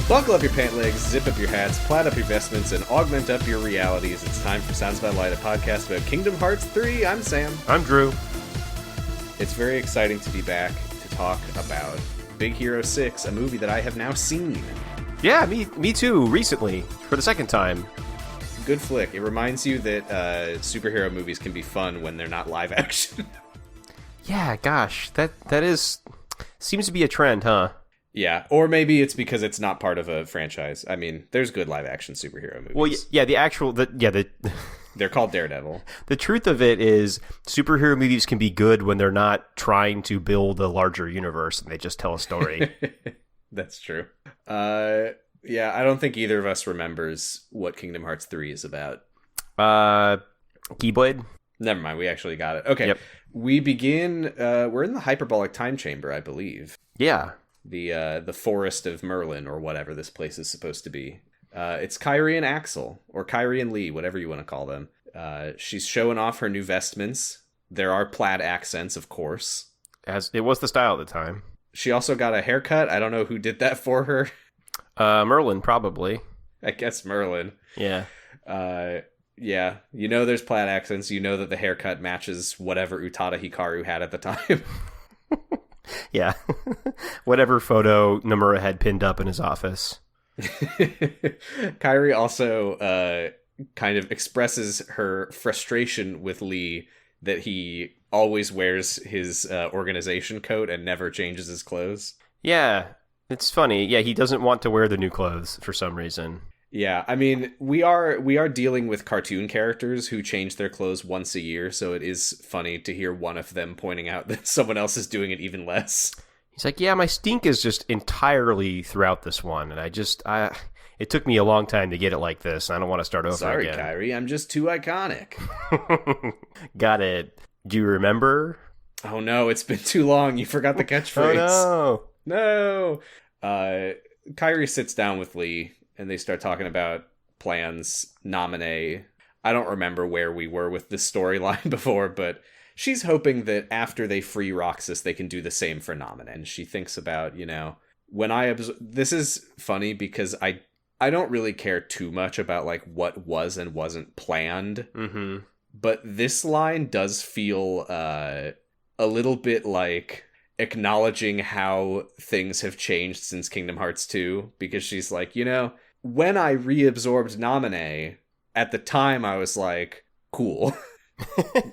Buckle up your pant legs, zip up your hats, plaid up your vestments, and augment up your realities. It's time for Sounds by Light, a podcast about Kingdom Hearts 3. I'm Sam. I'm Drew. It's very exciting to be back to talk about Big Hero 6, a movie that I have now seen. Yeah, me too, recently, for the second time. Good flick. It reminds you that superhero movies can be fun when they're not live action. Yeah, gosh, that seems to be a trend, huh? Yeah, or maybe it's because it's not part of a franchise. I mean, there's good live-action superhero movies. Well, yeah, they're called Daredevil. The truth of it is, superhero movies can be good when they're not trying to build a larger universe and they just tell a story. That's true. Yeah, I don't think either of us remembers what Kingdom Hearts 3 is about. Keyblade? Never mind, we actually got it. Okay, yep. We begin, we're in the hyperbolic time chamber, I believe. Yeah. The forest of Merlin, or whatever this place is supposed to be. It's Kairi and Axel, or Kairi and Lee, whatever you want to call them. She's showing off her new vestments. There are plaid accents, of course. As it was the style at the time. She also got a haircut. I don't know who did that for her. Merlin, probably. I guess Merlin. Yeah. Yeah. You know there's plaid accents. You know that the haircut matches whatever Utada Hikaru had at the time. Yeah. Whatever photo Nomura had pinned up in his office. Kairi also kind of expresses her frustration with Lee that he always wears his organization coat and never changes his clothes. Yeah, it's funny. Yeah, he doesn't want to wear the new clothes for some reason. Yeah, I mean, we are dealing with cartoon characters who change their clothes once a year, so it is funny to hear one of them pointing out that someone else is doing it even less. He's like, yeah, my stink is just entirely throughout this one, and it took me a long time to get it like this, and I don't want to start over again. Sorry, Kairi, I'm just too iconic. Got it. Do you remember? Oh no, it's been too long. You forgot the catchphrase. Oh no. Kairi sits down with Lee, and they start talking about plans, nominee. I don't remember where we were with this storyline before, but she's hoping that after they free Roxas, they can do the same for nominee. And she thinks about, this is funny because I don't really care too much about like what was and wasn't planned. Mm-hmm. But this line does feel a little bit like acknowledging how things have changed since Kingdom Hearts 2, because she's like, when I reabsorbed nominee, at the time I was like, cool,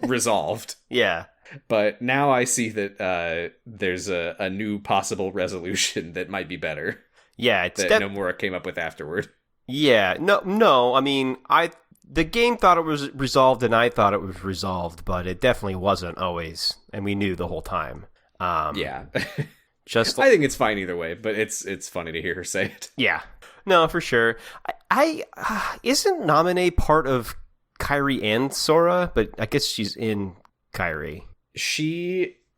resolved. Yeah. But now I see that there's a new possible resolution that might be better. Yeah, it's that Nomura came up with afterward. Yeah, no. I mean, the game thought it was resolved, and I thought it was resolved, but it definitely wasn't always, and we knew the whole time. Yeah. I think it's fine either way, but it's funny to hear her say it. Yeah. No, for sure. I isn't nominee part of Kairi and Sora, but I guess she's in Kairi.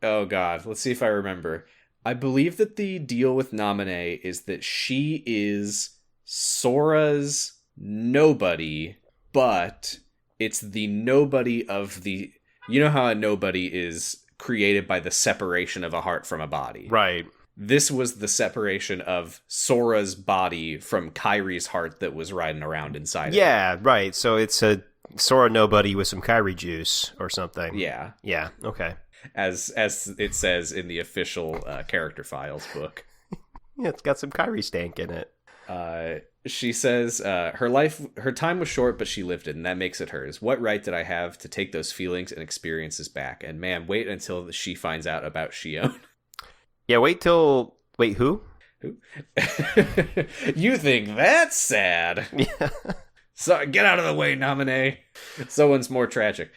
Oh god, let's see if I remember. I believe that the deal with nominee is that she is Sora's nobody, but it's the nobody of the... You know how a nobody is created by the separation of a heart from a body? Right. This was the separation of Sora's body from Kairi's heart that was riding around inside of it. Yeah, right. So it's a Sora nobody with some Kairi juice or something. Yeah. Yeah, okay. As it says in the official character files book. Yeah, it's got some Kairi stank in it. She says her time was short, but she lived it, and that makes it hers. What right did I have to take those feelings and experiences back? And man, wait until she finds out about Shion. Yeah, wait, who? Who? You think that's sad? Yeah. So get out of the way, nominee. Someone's more tragic.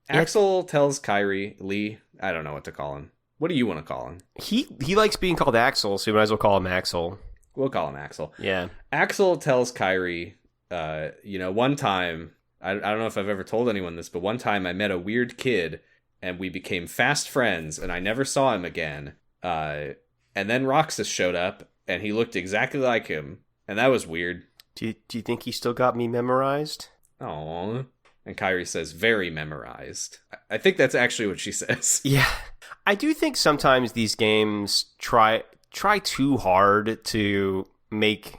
Axel tells Kairi, Lee, I don't know what to call him. What do you want to call him? He likes being called Axel, so we might as well call him Axel. We'll call him Axel. Yeah. Axel tells Kairi, one time, I don't know if I've ever told anyone this, but one time I met a weird kid and we became fast friends and I never saw him again. And then Roxas showed up and he looked exactly like him. And that was weird. Do you think he still got me memorized? Aww. And Kairi says, very memorized. I think that's actually what she says. Yeah. I do think sometimes these games try too hard to make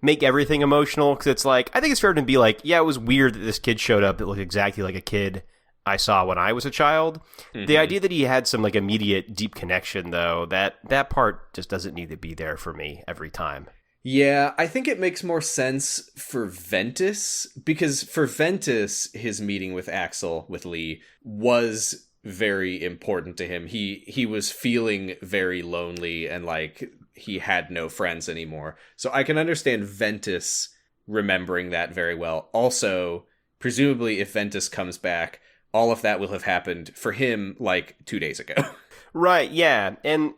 everything emotional, because it's like, I think it's fair to be like, yeah, it was weird that this kid showed up that looked exactly like a kid I saw when I was a child. Mm-hmm. The idea that he had some like immediate deep connection, though, that part just doesn't need to be there for me every time. Yeah, I think it makes more sense for Ventus, because for Ventus, his meeting with Axel, with Lee, was very important to him. He was feeling very lonely and like he had no friends anymore. So I can understand Ventus remembering that very well. Also, presumably if Ventus comes back, all of that will have happened for him like 2 days ago. Right, yeah. And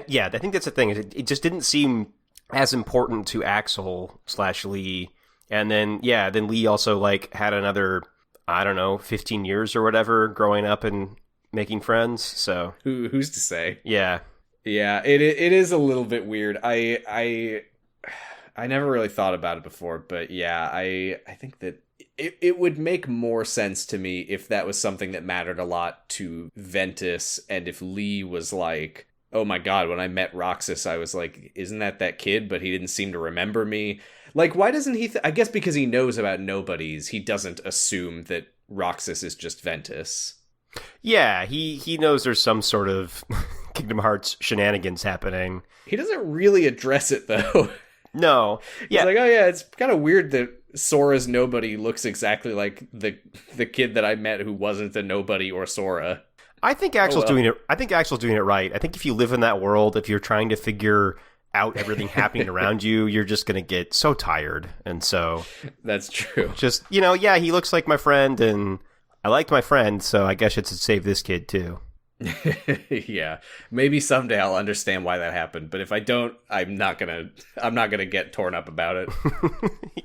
yeah, I think that's the thing. It just didn't seem as important to Axel / Lee. And then Lee also like had another, I don't know, 15 years or whatever growing up and making friends. So who's to say? Yeah. Yeah, it is a little bit weird. I never really thought about it before, but yeah, I think that it would make more sense to me if that was something that mattered a lot to Ventus, and if Lee was like, oh my god, when I met Roxas, I was like, isn't that kid? But he didn't seem to remember me. Like, why doesn't he... I guess because he knows about nobodies, he doesn't assume that Roxas is just Ventus. Yeah, he knows there's some sort of Kingdom Hearts shenanigans happening. He doesn't really address it, though. No. Yeah. He's like, oh yeah, it's kind of weird that Sora's nobody looks exactly like the kid that I met who wasn't a nobody or Sora. I think Axel's doing it. I think Axel's doing it right. I think if you live in that world, if you're trying to figure out everything happening around you, you're just going to get so tired. And so that's true. Just, yeah, he looks like my friend and I liked my friend, so I guess I should save this kid too. Yeah, maybe someday I'll understand why that happened, but if I don't, I'm not gonna get torn up about it.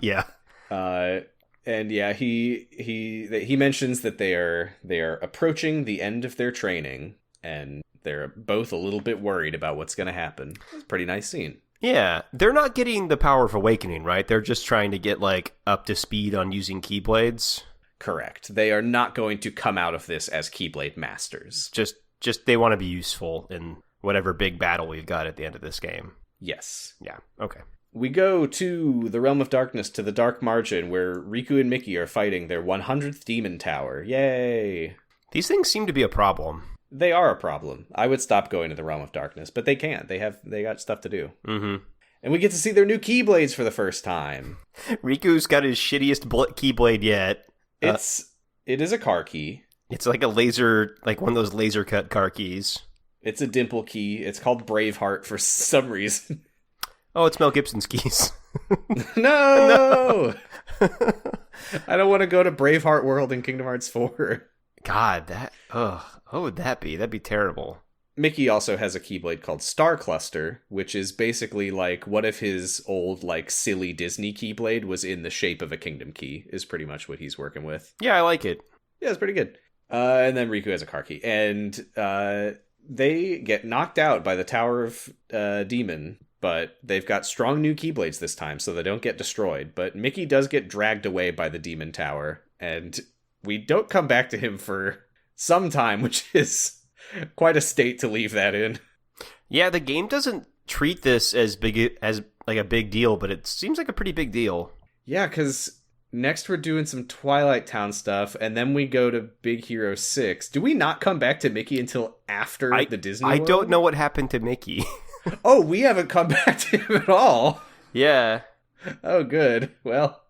Yeah. And yeah, he mentions that they are approaching the end of their training, and they're both a little bit worried about what's gonna happen. It's a pretty nice scene. Yeah, they're not getting the power of awakening, right? They're just trying to get like up to speed on using Keyblades. Correct. They are not going to come out of this as Keyblade masters. Just they want to be useful in whatever big battle we've got at the end of this game. Yes. Yeah, okay. We go to the Realm of Darkness, to the Dark Margin, where Riku and Mickey are fighting their 100th Demon Tower. Yay! These things seem to be a problem. They are a problem. I would stop going to the Realm of Darkness, but they can't. They got stuff to do. Mm-hmm. And we get to see their new Keyblades for the first time. Riku's got his shittiest Keyblade yet. It is a car key. It's like a laser, like one of those laser cut car keys. It's a dimple key. It's called Braveheart for some reason. Oh, it's Mel Gibson's keys. No! I don't want to go to Braveheart World in Kingdom Hearts 4. God, what would that be? That'd be terrible. Mickey also has a Keyblade called Star Cluster, which is basically like, what if his old, like, silly Disney Keyblade was in the shape of a Kingdom Key, is pretty much what he's working with. Yeah, I like it. Yeah, it's pretty good. And then Riku has a car key. And they get knocked out by the Tower of Demon, but they've got strong new Keyblades this time, so they don't get destroyed. But Mickey does get dragged away by the Demon Tower, and we don't come back to him for some time, which is quite a state to leave that in. Yeah, the game doesn't treat this as like a big deal, but it seems like a pretty big deal. Yeah, because next we're doing some Twilight Town stuff, and then we go to Big Hero 6. Do we not come back to Mickey until after the Disney World? I don't know what happened to Mickey. Oh, we haven't come back to him at all. Yeah. Oh, good. Well,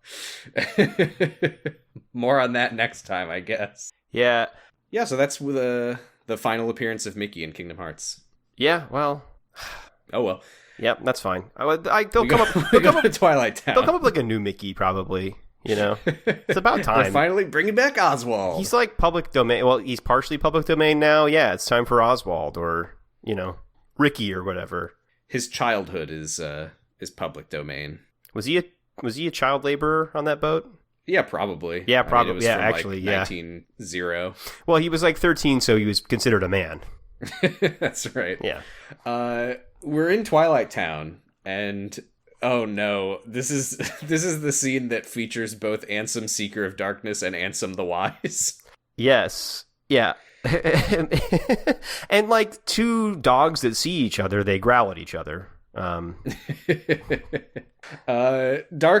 more on that next time, I guess. Yeah. Yeah, so that's the final appearance of Mickey in Kingdom Hearts. Yeah, well. Oh, well. Yep, that's fine. They'll come up to Twilight Town. They'll come up with like a new Mickey, probably. It's about time. They're finally bringing back Oswald. He's like public domain. Well, he's partially public domain now. Yeah, it's time for Oswald or Ricky or whatever. His childhood is public domain. Was he a child laborer on that boat? Yeah, probably. Yeah, probably. It was yeah, from actually, like 19-0. Well, he was like 13, so he was considered a man. That's right. Yeah. We're in Twilight Town, and oh no, this is the scene that features both Ansem, Seeker of Darkness, and Ansem the Wise. Yes. Yeah. And like two dogs that see each other, they growl at each other. Dark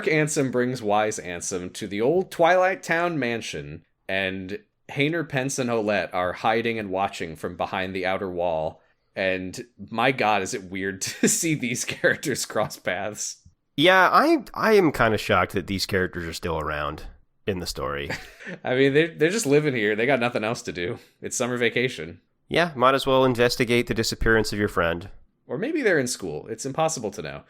Ansem brings Wise Ansem to the old Twilight Town mansion, and Hainer, Pence, and Olette are hiding and watching from behind the outer wall. And my god, is it weird to see these characters cross paths. Yeah, I am kind of shocked that these characters are still around in the story. I mean, they're just living here. They got nothing else to do. It's summer vacation. Yeah, might as well investigate the disappearance of your friend. Or maybe they're in school. It's impossible to know.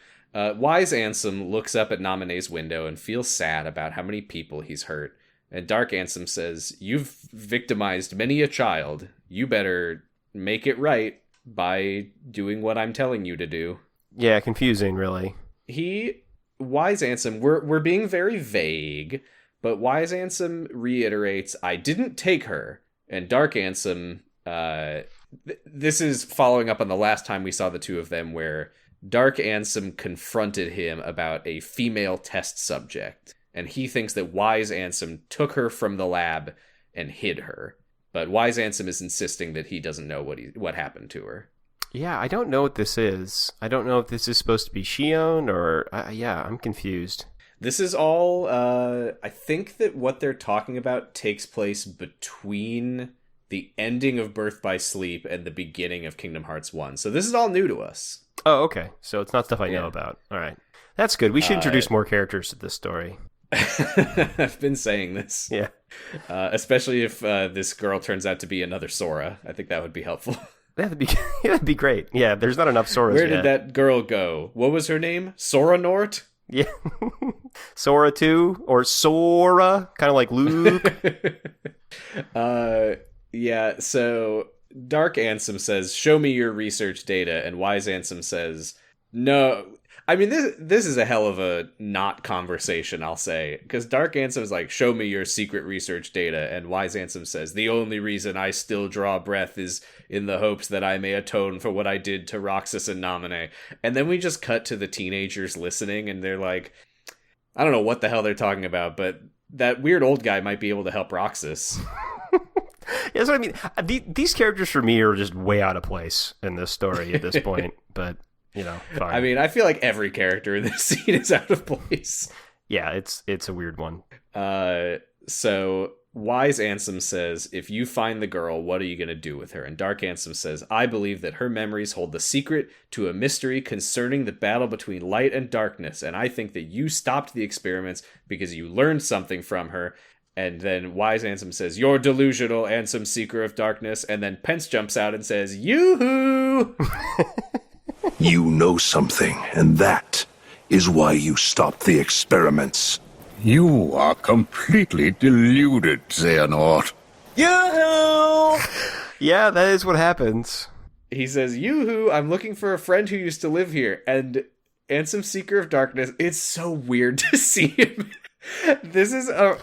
Wise Ansem looks up at Naminé's window and feels sad about how many people he's hurt. And Dark Ansem says, "You've victimized many a child. You better make it right by doing what I'm telling you to do." Yeah, confusing, really. Wise Ansem, we're being very vague, but Wise Ansem reiterates, "I didn't take her." And Dark Ansem, this is following up on the last time we saw the two of them, where Dark Ansem confronted him about a female test subject. And he thinks that Wise Ansem took her from the lab and hid her. But Wise Ansem is insisting that he doesn't know what happened to her. Yeah, I don't know what this is. I don't know if this is supposed to be Shion or... yeah, I'm confused. This is all... I think that what they're talking about takes place between the ending of Birth by Sleep and the beginning of Kingdom Hearts 1. So this is all new to us. Oh, okay. So it's not stuff I know about. All right. That's good. We should introduce more characters to this story. I've been saying this. Yeah. Especially if this girl turns out to be another Sora. I think that would be helpful. That'd be great. Yeah, there's not enough Soras Where yet. did that girl go? What was her name? Sora Nort? Yeah. Sora 2 or Sora, kind of like Luke. Yeah, so Dark Ansem says, "Show me your research data," and Wise Ansem says, "No." I mean, this is a hell of a not conversation, I'll say. Because Dark Ansem is like, "Show me your secret research data." And Wise Ansem says, "The only reason I still draw breath is in the hopes that I may atone for what I did to Roxas and Naminé." And then we just cut to the teenagers listening, and they're like, I don't know what the hell they're talking about, but that weird old guy might be able to help Roxas. Yeah, that's what I mean. These characters for me are just way out of place in this story at this point. But... you know, fine. I mean, I feel like every character in this scene is out of place. Yeah, it's a weird one. So Wise Ansem says, "If you find the girl, what are you going to do with her?" And Dark Ansem says, "I believe that her memories hold the secret to a mystery concerning the battle between light and darkness. And I think that you stopped the experiments because you learned something from her." And then Wise Ansem says, "You're delusional, Ansem, seeker of darkness." And then Pence jumps out and says, "Yoo-hoo!" You know something, and that is why you stopped the experiments. You are completely deluded, Xehanort. Yoo-hoo! Yeah, that is what happens. He says, "Yoo-hoo, I'm looking for a friend who used to live here." And Ansem, seeker of darkness, it's so weird to see him.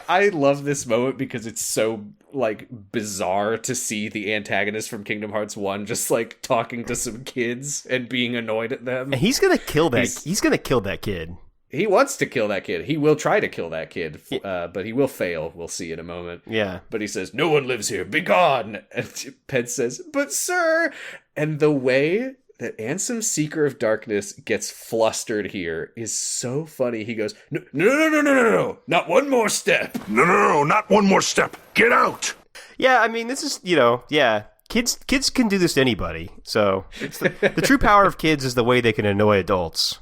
I love this moment because it's so, like, bizarre to see the antagonist from Kingdom Hearts 1 just, like, talking to some kids and being annoyed at them. And he's gonna kill that. He's gonna kill that kid. He wants to kill that kid. He will try to kill that kid, but he will fail. We'll see in a moment. Yeah. But he says, "No one lives here. Be gone." And Pence says, "But sir," and the way that Ansem, seeker of darkness, gets flustered here is so funny. He goes, No, not one more step. No, not one more step. Get out. Yeah, I mean, this is, yeah. Kids can do this to anybody. So the true power of kids is the way they can annoy adults.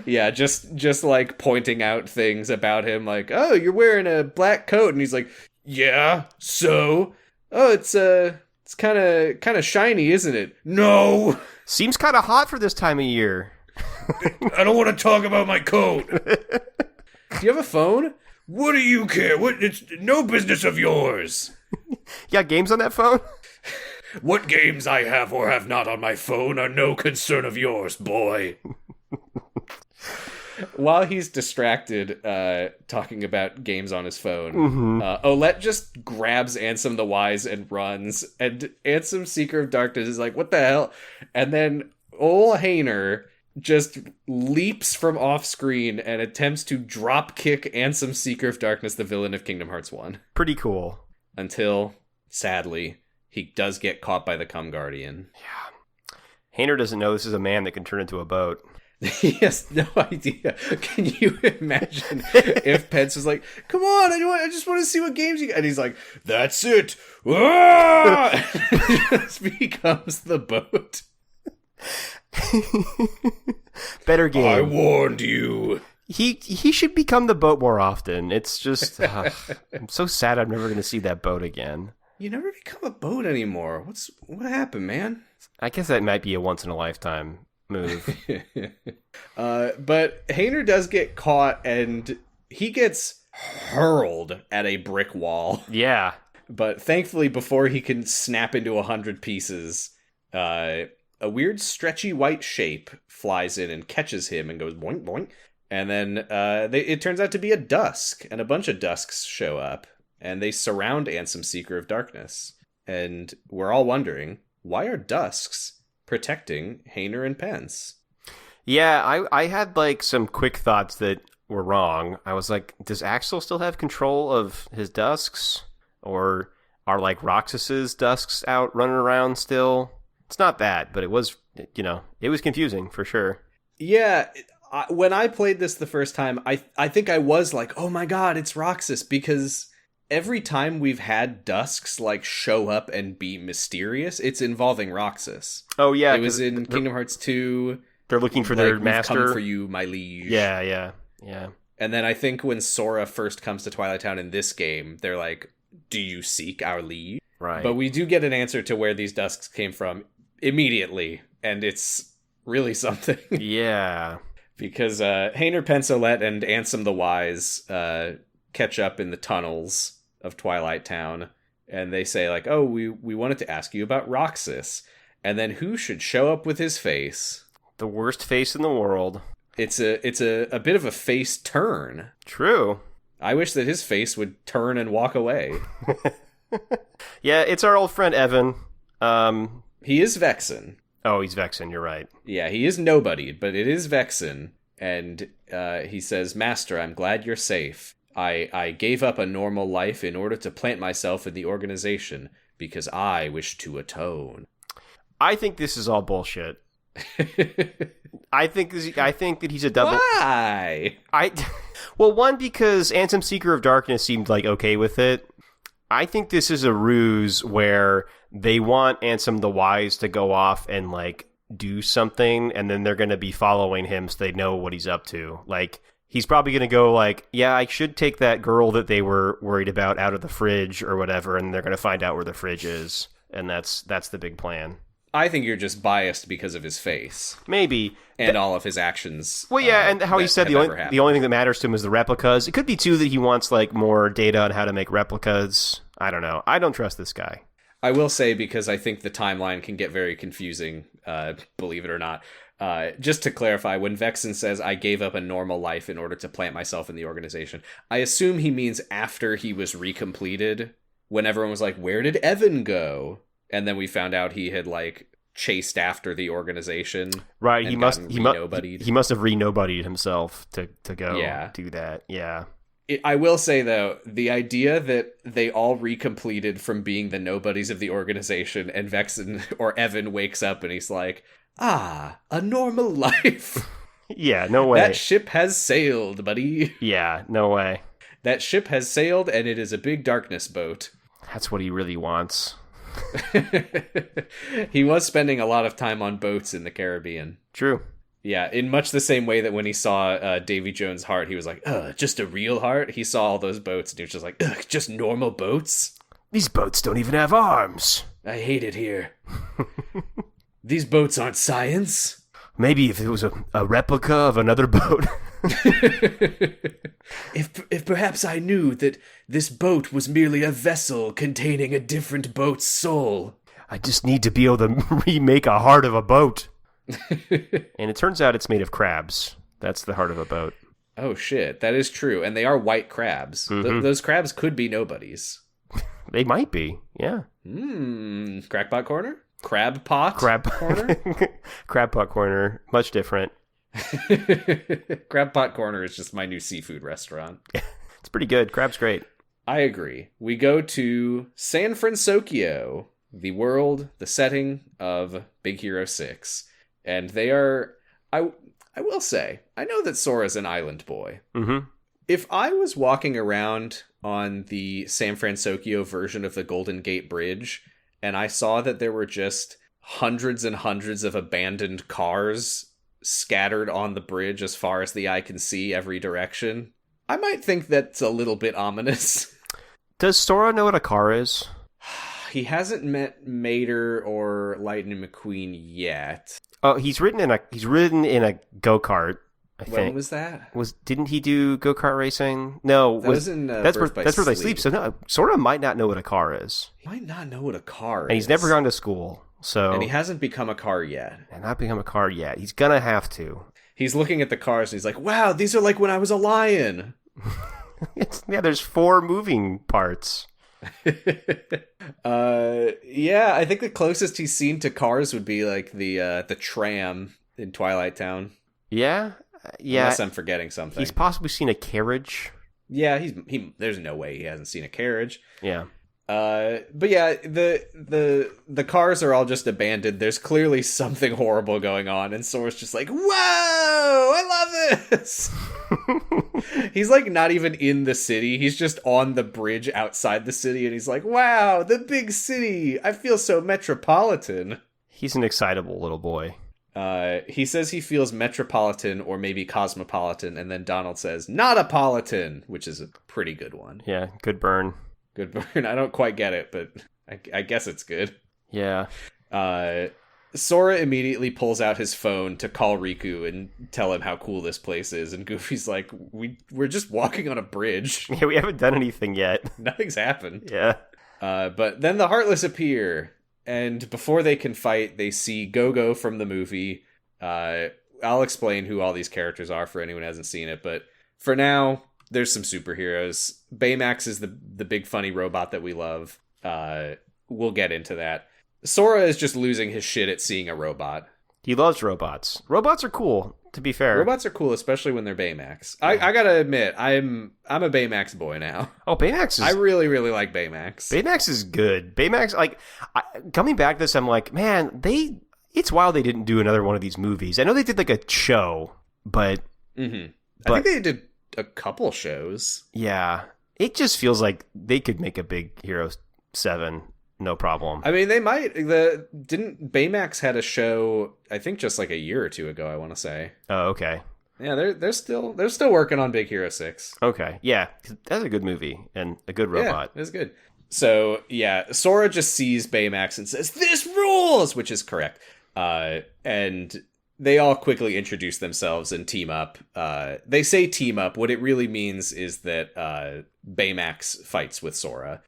Yeah, just like pointing out things about him, like, "Oh, you're wearing a black coat," and he's like, "Yeah, so? Oh, it's kind of shiny, isn't it?" "No." "Seems kind of hot for this time of year." "I don't want to talk about my coat." "Do you have a phone?" "What do you care? It's no business of yours." "You got games on that phone?" "What games I have or have not on my phone are no concern of yours, boy." While he's distracted talking about games on his phone, Olette just grabs Ansem the Wise and runs, and Ansem, seeker of darkness, is like, "What the hell?" And then ol' Hainer just leaps from off screen and attempts to drop kick Ansem, seeker of darkness, the villain of Kingdom Hearts 1. Pretty cool. Until, sadly, he does get caught by the Cum Guardian. Yeah. Hayner doesn't know this is a man that can turn into a boat. He has no idea. Can you imagine if Pence was like, "Come on, I just want to see what games you got," and he's like, "That's it." It just becomes the boat. Better game. I warned you. He should become the boat more often. It's just I'm so sad I'm never going to see that boat again. You never become a boat anymore. What happened, man? I guess that might be a once in a lifetime move. But Hayner does get caught, and he gets hurled at a brick wall. Yeah. But thankfully, before he can snap into 100 pieces, a weird stretchy white shape flies in and catches him and goes boink boink. And then it turns out to be a dusk, and a bunch of dusks show up, and they surround Ansem, Seeker of Darkness. And we're all wondering, why are dusks protecting Hayner and Pence? Yeah, I had like some quick thoughts that were wrong. I was like, does Axel still have control of his dusks? Or are like Roxas's dusks out running around still? It's not that, but it was, it was confusing for sure. Yeah, when I played this the first time, I think I was like, oh my god, it's Roxas, because every time we've had dusks like show up and be mysterious, it's involving Roxas. Oh yeah, it was in Kingdom Hearts 2. They're looking for their master. We've come for you, my liege. Yeah. And then I think when Sora first comes to Twilight Town in this game, they're like, do you seek our liege? Right. But we do get an answer to where these dusks came from immediately, and it's really something. Yeah. Because Hayner Pensolette and Ansem the Wise catch up in the tunnels of Twilight Town, and they say, like, oh, we wanted to ask you about Roxas. And then who should show up with his face? The worst face in the world. It's a bit of a face turn. True. I wish that his face would turn and walk away. Yeah, it's our old friend Evan. He is Vexen. Oh, he's Vexen, you're right. Yeah, he is nobody, but it is Vexen. And he says, Master, I'm glad you're safe. I gave up a normal life in order to plant myself in the organization, because I wish to atone. I think this is all bullshit. I think that he's a double... Why? Well, one, because Ansem Seeker of Darkness seemed like okay with it. I think this is a ruse where they want Ansem the Wise to go off and like do something, and then they're going to be following him so they know what he's up to. Like, he's probably going to go like, yeah, I should take that girl that they were worried about out of the fridge or whatever, and they're going to find out where the fridge is, and that's the big plan. I think you're just biased because of his face. Maybe. And all of his actions. Well, yeah, and how he said the only thing that matters to him is the replicas. It could be, too, that he wants like more data on how to make replicas. I don't know. I don't trust this guy. I will say, because I think the timeline can get very confusing, believe it or not. Just to clarify, when Vexen says, I gave up a normal life in order to plant myself in the organization, I assume he means after he was recompleted, when everyone was like, where did Evan go? And then we found out he had like chased after the organization. Right, he must have re-nobodied himself to go do that. Yeah. I will say, though, the idea that they all recompleted from being the nobodies of the organization, and Vexen or Evan wakes up and he's like, a normal life. Yeah, no way. That ship has sailed, buddy. Yeah, no way. That ship has sailed, and it is a big darkness boat. That's what he really wants. He was spending a lot of time on boats in the Caribbean. True. Yeah, in much the same way that when he saw Davy Jones' heart, he was like, just a real heart? He saw all those boats, and he was just like, just normal boats? These boats don't even have arms. I hate it here. These boats aren't science. Maybe if it was a replica of another boat. If perhaps I knew that this boat was merely a vessel containing a different boat's soul. I just need to be able to remake a heart of a boat. And it turns out it's made of crabs. That's the heart of a boat. Oh shit, that is true. And they are white crabs. Mm-hmm. Those crabs could be nobodies. They might be, yeah. Crackpot Corner? Crab Pot Corner? Crab Pot Corner, much different. Crab Pot Corner is just my new seafood restaurant. It's pretty good. Crab's great. I agree. We go to San Fransokyo, the world, the setting of Big Hero 6. And they are... I will say, I know that Sora's an island boy. Mm-hmm. If I was walking around on the San Fransokyo version of the Golden Gate Bridge, and I saw that there were just hundreds and hundreds of abandoned cars scattered on the bridge as far as the eye can see every direction, I might think that's a little bit ominous. Does Sora know what a car is? He hasn't met Mater or Lightning McQueen yet. Oh, he's ridden in a go-kart, I think. When was that? Didn't he do go-kart racing? No, that was in that's Birth by Birth Sleep. So no, Sora might not know what a car is. He might not know what a car is. And he's never gone to school, so... And he hasn't become a car yet. And not become a car yet. He's gonna have to. He's looking at the cars and he's like, wow, these are like when I was a lion. There's 4 moving parts. Yeah, I think the closest he's seen to cars would be like the tram in Twilight Town. Yeah. Unless I'm forgetting something. He's possibly seen a carriage. Yeah, there's no way he hasn't seen a carriage. Yeah. But yeah, the cars are all just abandoned. There's clearly something horrible going on, and Sora's just like, whoa, I love this. He's like not even in the city. He's just on the bridge outside the city, and he's like, wow, the big city. I feel so metropolitan. He's an excitable little boy. He says he feels metropolitan or maybe cosmopolitan, and then Donald says, not-apolitan, which is a pretty good one. Yeah, good burn. Good burn. I don't quite get it, but I guess it's good. Yeah. Sora immediately pulls out his phone to call Riku and tell him how cool this place is, and Goofy's like, we're just walking on a bridge. Yeah, we haven't done anything yet. Nothing's happened. Yeah. But then the Heartless appear, and before they can fight, they see Go-Go from the movie. I'll explain who all these characters are for anyone who hasn't seen it, but for now, there's some superheroes. Baymax is the big funny robot that we love. We'll get into that. Sora is just losing his shit at seeing a robot. He loves robots. Robots are cool, to be fair. Robots are cool, especially when they're Baymax. Yeah. I gotta admit, I'm a Baymax boy now. Oh, Baymax is... I really, really like Baymax. Baymax is good. Baymax, like, coming back to this, I'm like, man, it's wild they didn't do another one of these movies. I know they did, like, a show, but... Mm-hmm. I think they did a couple shows. Yeah. It just feels like they could make a Big Hero 7, no problem. I mean, they might. Didn't Baymax had a show, I think just like a year or two ago, I want to say. Oh, okay. Yeah, they're still working on Big Hero 6. Okay. Yeah. That's a good movie and a good robot. Yeah, it's good. So, yeah, Sora just sees Baymax and says, "This rules," which is correct. And they all quickly introduce themselves and team up. They say team up. What it really means is that Baymax fights with Sora.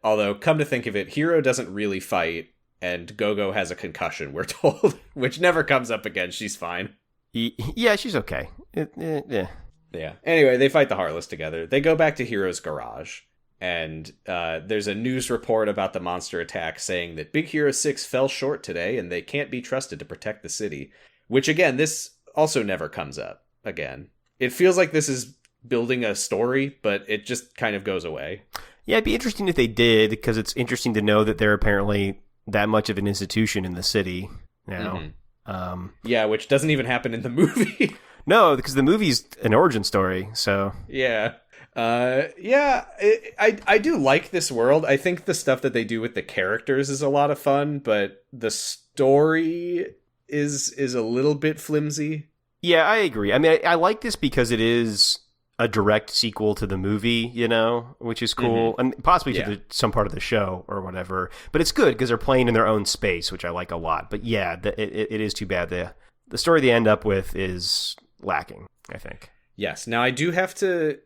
Although, come to think of it, Hero doesn't really fight, and Go-Go has a concussion, we're told, which never comes up again. She's fine. Yeah, she's okay. Yeah. Yeah. Anyway, they fight the Heartless together. They go back to Hero's garage, and there's a news report about the monster attack saying that Big Hero 6 fell short today, and they can't be trusted to protect the city. Which, again, this also never comes up again. It feels like this is building a story, but it just kind of goes away. Yeah, it'd be interesting if they did, because it's interesting to know that they're apparently that much of an institution in the city now. Mm-hmm. Yeah, which doesn't even happen in the movie. No, because the movie's an origin story, so... Yeah. I do like this world. I think the stuff that they do with the characters is a lot of fun, but the story is a little bit flimsy. Yeah, I agree. I mean, I like this because it is a direct sequel to the movie, you know, which is cool, and possibly to some part of the show or whatever. But it's good because they're playing in their own space, which I like a lot. But yeah, it is too bad. The story they end up with is lacking, I think. Yes. Now I do have to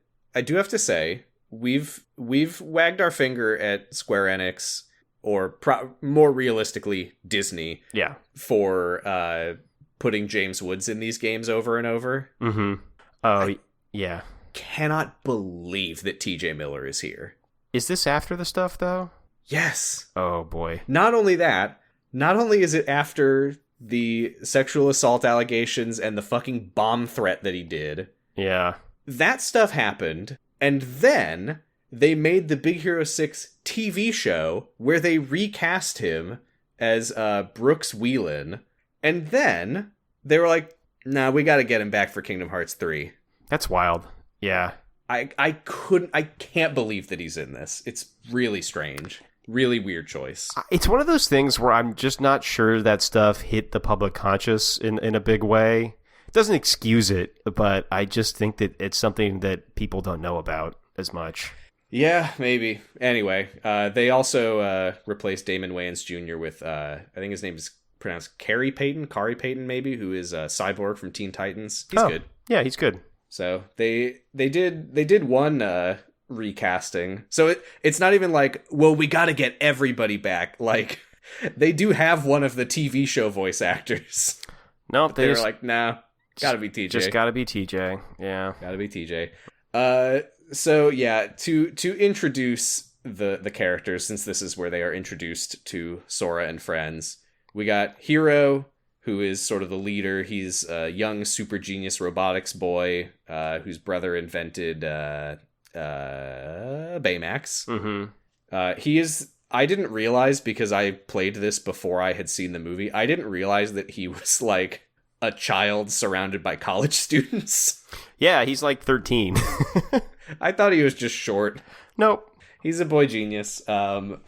say we've wagged our finger at Square Enix, or more realistically Disney, for putting James Woods in these games over and over. Mm-hmm. Oh, yeah. Cannot believe that TJ Miller is here. Is this after the stuff, though? Yes. Oh, boy. Not only is it after the sexual assault allegations and the fucking bomb threat that he did. Yeah. That stuff happened, and then they made the Big Hero 6 TV show where they recast him as Brooks Wheelan. And then they were like, nah, we got to get him back for Kingdom Hearts 3. That's wild. Yeah. I can't believe that he's in this. It's really strange. Really weird choice. It's one of those things where I'm just not sure that stuff hit the public conscious in a big way. It doesn't excuse it, but I just think that it's something that people don't know about as much. Yeah, maybe. Anyway, they also replaced Damon Wayans Jr. with, I think his name is pronounced Kari Payton, maybe, who is Cyborg from Teen Titans. He's good. Yeah, he's good. So they did one recasting. So it's not even like, well, we got to get everybody back. Like, they do have one of the TV show voice actors. No, they're like, nah, gotta be TJ. Just gotta be TJ. Yeah, gotta be TJ. So yeah, to introduce the characters, since this is where they are introduced to Sora and friends, we got Hiro, who is sort of the leader. He's a young super genius robotics boy whose brother invented Baymax. Mm-hmm. He is. I didn't realize, because I played this before I had seen the movie, I didn't realize that he was like a child surrounded by college students. Yeah, he's like 13. I thought he was just short. Nope. He's a boy genius. Honey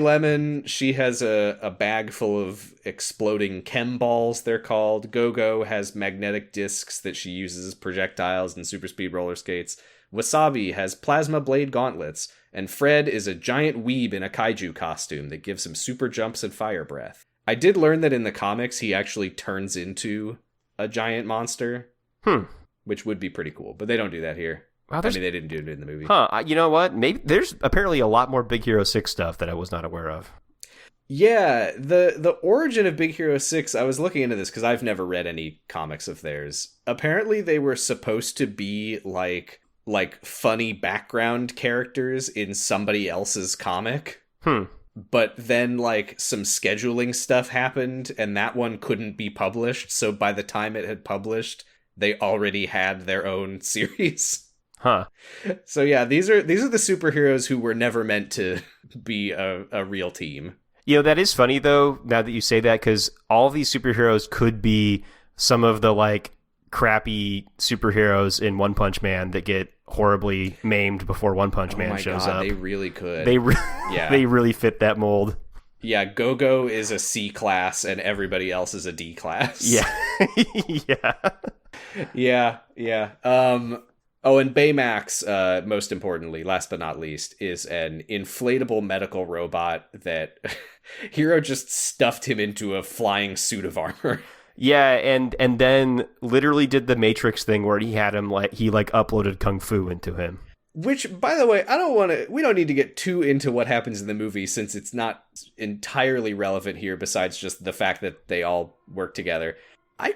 Lemon, she has a bag full of exploding chem balls, they're called. Go-Go has magnetic discs that she uses as projectiles and super speed roller skates. Wasabi has plasma blade gauntlets. And Fred is a giant weeb in a kaiju costume that gives him super jumps and fire breath. I did learn that in the comics, he actually turns into a giant monster. Which would be pretty cool, but they don't do that here. Wow, I mean, they didn't do it in the movie. You know what? Maybe there's apparently a lot more Big Hero 6 stuff that I was not aware of. Yeah, the origin of Big Hero 6, I was looking into this because I've never read any comics of theirs. Apparently they were supposed to be like funny background characters in somebody else's comic. But then like some scheduling stuff happened and that one couldn't be published, so by the time it had published, they already had their own series. So yeah, these are the superheroes who were never meant to be a real team. You know, that is funny though, now that you say that, because all these superheroes could be some of the like crappy superheroes in One Punch Man that get horribly maimed before One Punch Man shows up. They really could. Yeah. They really fit that mold. Yeah, Go-Go is a C class and everybody else is a D class. Yeah. Yeah. Oh, and Baymax, most importantly, last but not least, is an inflatable medical robot that Hiro just stuffed him into a flying suit of armor. Yeah, and then literally did the Matrix thing where he had him he uploaded Kung Fu into him. Which, by the way, we don't need to get too into what happens in the movie since it's not entirely relevant here besides just the fact that they all work together. I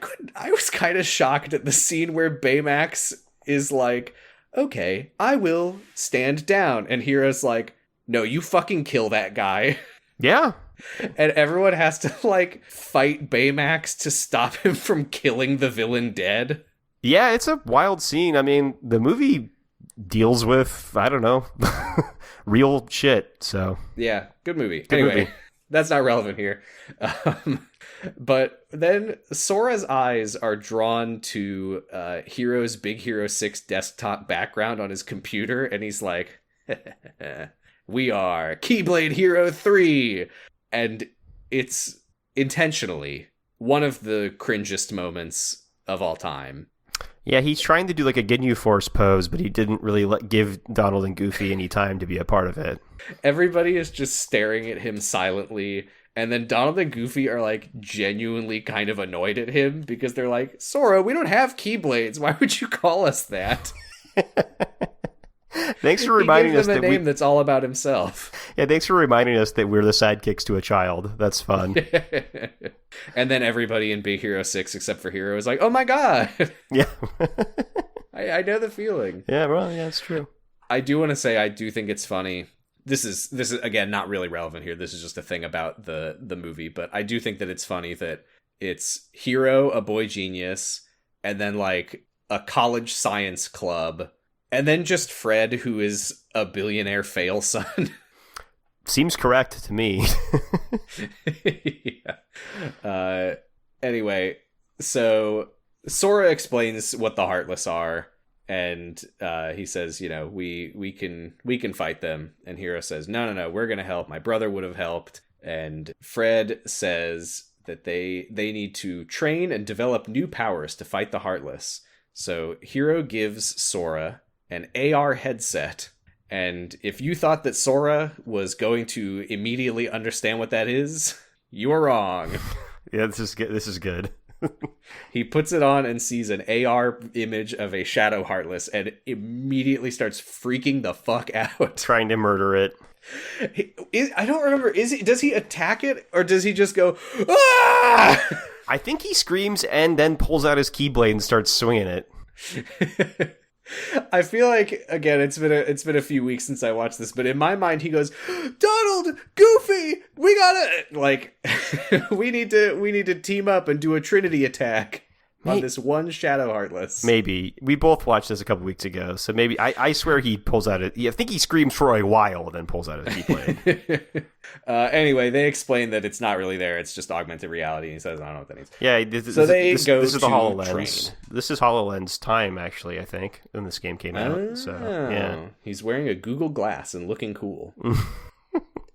was kind of shocked at the scene where Baymax is like, okay, I will stand down. And Hiro's like, no, you fucking kill that guy. Yeah. And everyone has to like fight Baymax to stop him from killing the villain dead. Yeah, it's a wild scene. I mean, the movie deals with, I don't know, real shit. So yeah, good movie. Good anyway, movie. That's not relevant here. But then Sora's eyes are drawn to Hiro's Big Hero 6 desktop background on his computer, and he's like, we are Keyblade Hero 3. And it's intentionally one of the cringest moments of all time. Yeah, he's trying to do like a Ginyu Force pose, but he didn't really give Donald and Goofy any time to be a part of it. Everybody is just staring at him silently, and then Donald and Goofy are like genuinely kind of annoyed at him because they're like, Sora, we don't have Keyblades. Why would you call us that? Thanks for reminding us that a name that's all about himself. Yeah, thanks for reminding us that we're the sidekicks to a child. That's fun. And then everybody in Big Hero 6 except for Hiro is like, oh my god. Yeah. I know the feeling. Yeah, well, yeah, it's true. I do want to say I do think it's funny. This is again not really relevant here. This is just a thing about the movie, but I do think that it's funny that it's Hiro, a boy genius, and then like a college science club And then just Fred, who is a billionaire fail son. Seems correct to me. Yeah. Anyway, so Sora explains what the Heartless are, and he says, we can fight them. And Hiro says, no, we're gonna help. My brother would have helped. And Fred says that they need to train and develop new powers to fight the Heartless. So Hiro gives Sora an AR headset. And if you thought that Sora was going to immediately understand what that is, you are wrong. Yeah, this is good. He puts it on and sees an AR image of a Shadow Heartless and immediately starts freaking the fuck out. Trying to murder it. I don't remember, does he attack it or does he just go, ah! I think he screams and then pulls out his Keyblade and starts swinging it. I feel like, again, it's been a few weeks since I watched this, but in my mind he goes, Donald, Goofy, we gotta, like, we need to team up and do a Trinity attack on this one Shadow Heartless. Maybe. We both watched this a couple weeks ago, so maybe, I swear he pulls out I think he screams for a while and then pulls out his Keyblade. Anyway, they explain that it's not really there, it's just augmented reality, and he says, I don't know what that means. Yeah, this is the HoloLens. train. This is HoloLens time, actually, I think, when this game came out. So, yeah. He's wearing a Google Glass and looking cool.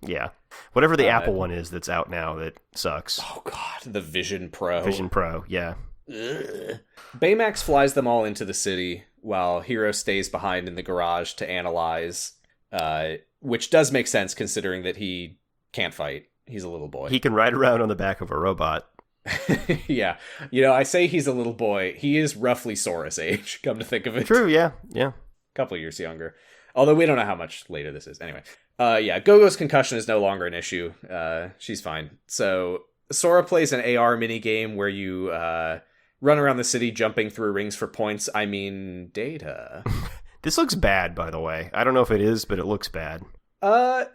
Yeah. Whatever the Apple one is that's out now that sucks. Oh, God. The Vision Pro. Vision Pro, yeah. Ugh. Baymax flies them all into the city while Hiro stays behind in the garage to analyze, which does make sense considering that he can't fight. He's a little boy. He can ride around on the back of a robot. Yeah. I say he's a little boy. He is roughly Sora's age, come to think of it. True, yeah. A couple of years younger. Although we don't know how much later this is. Anyway. Gogo's concussion is no longer an issue. She's fine. So Sora plays an AR minigame where you run around the city jumping through rings for points. I mean, data. This looks bad, by the way. I don't know if it is, but it looks bad.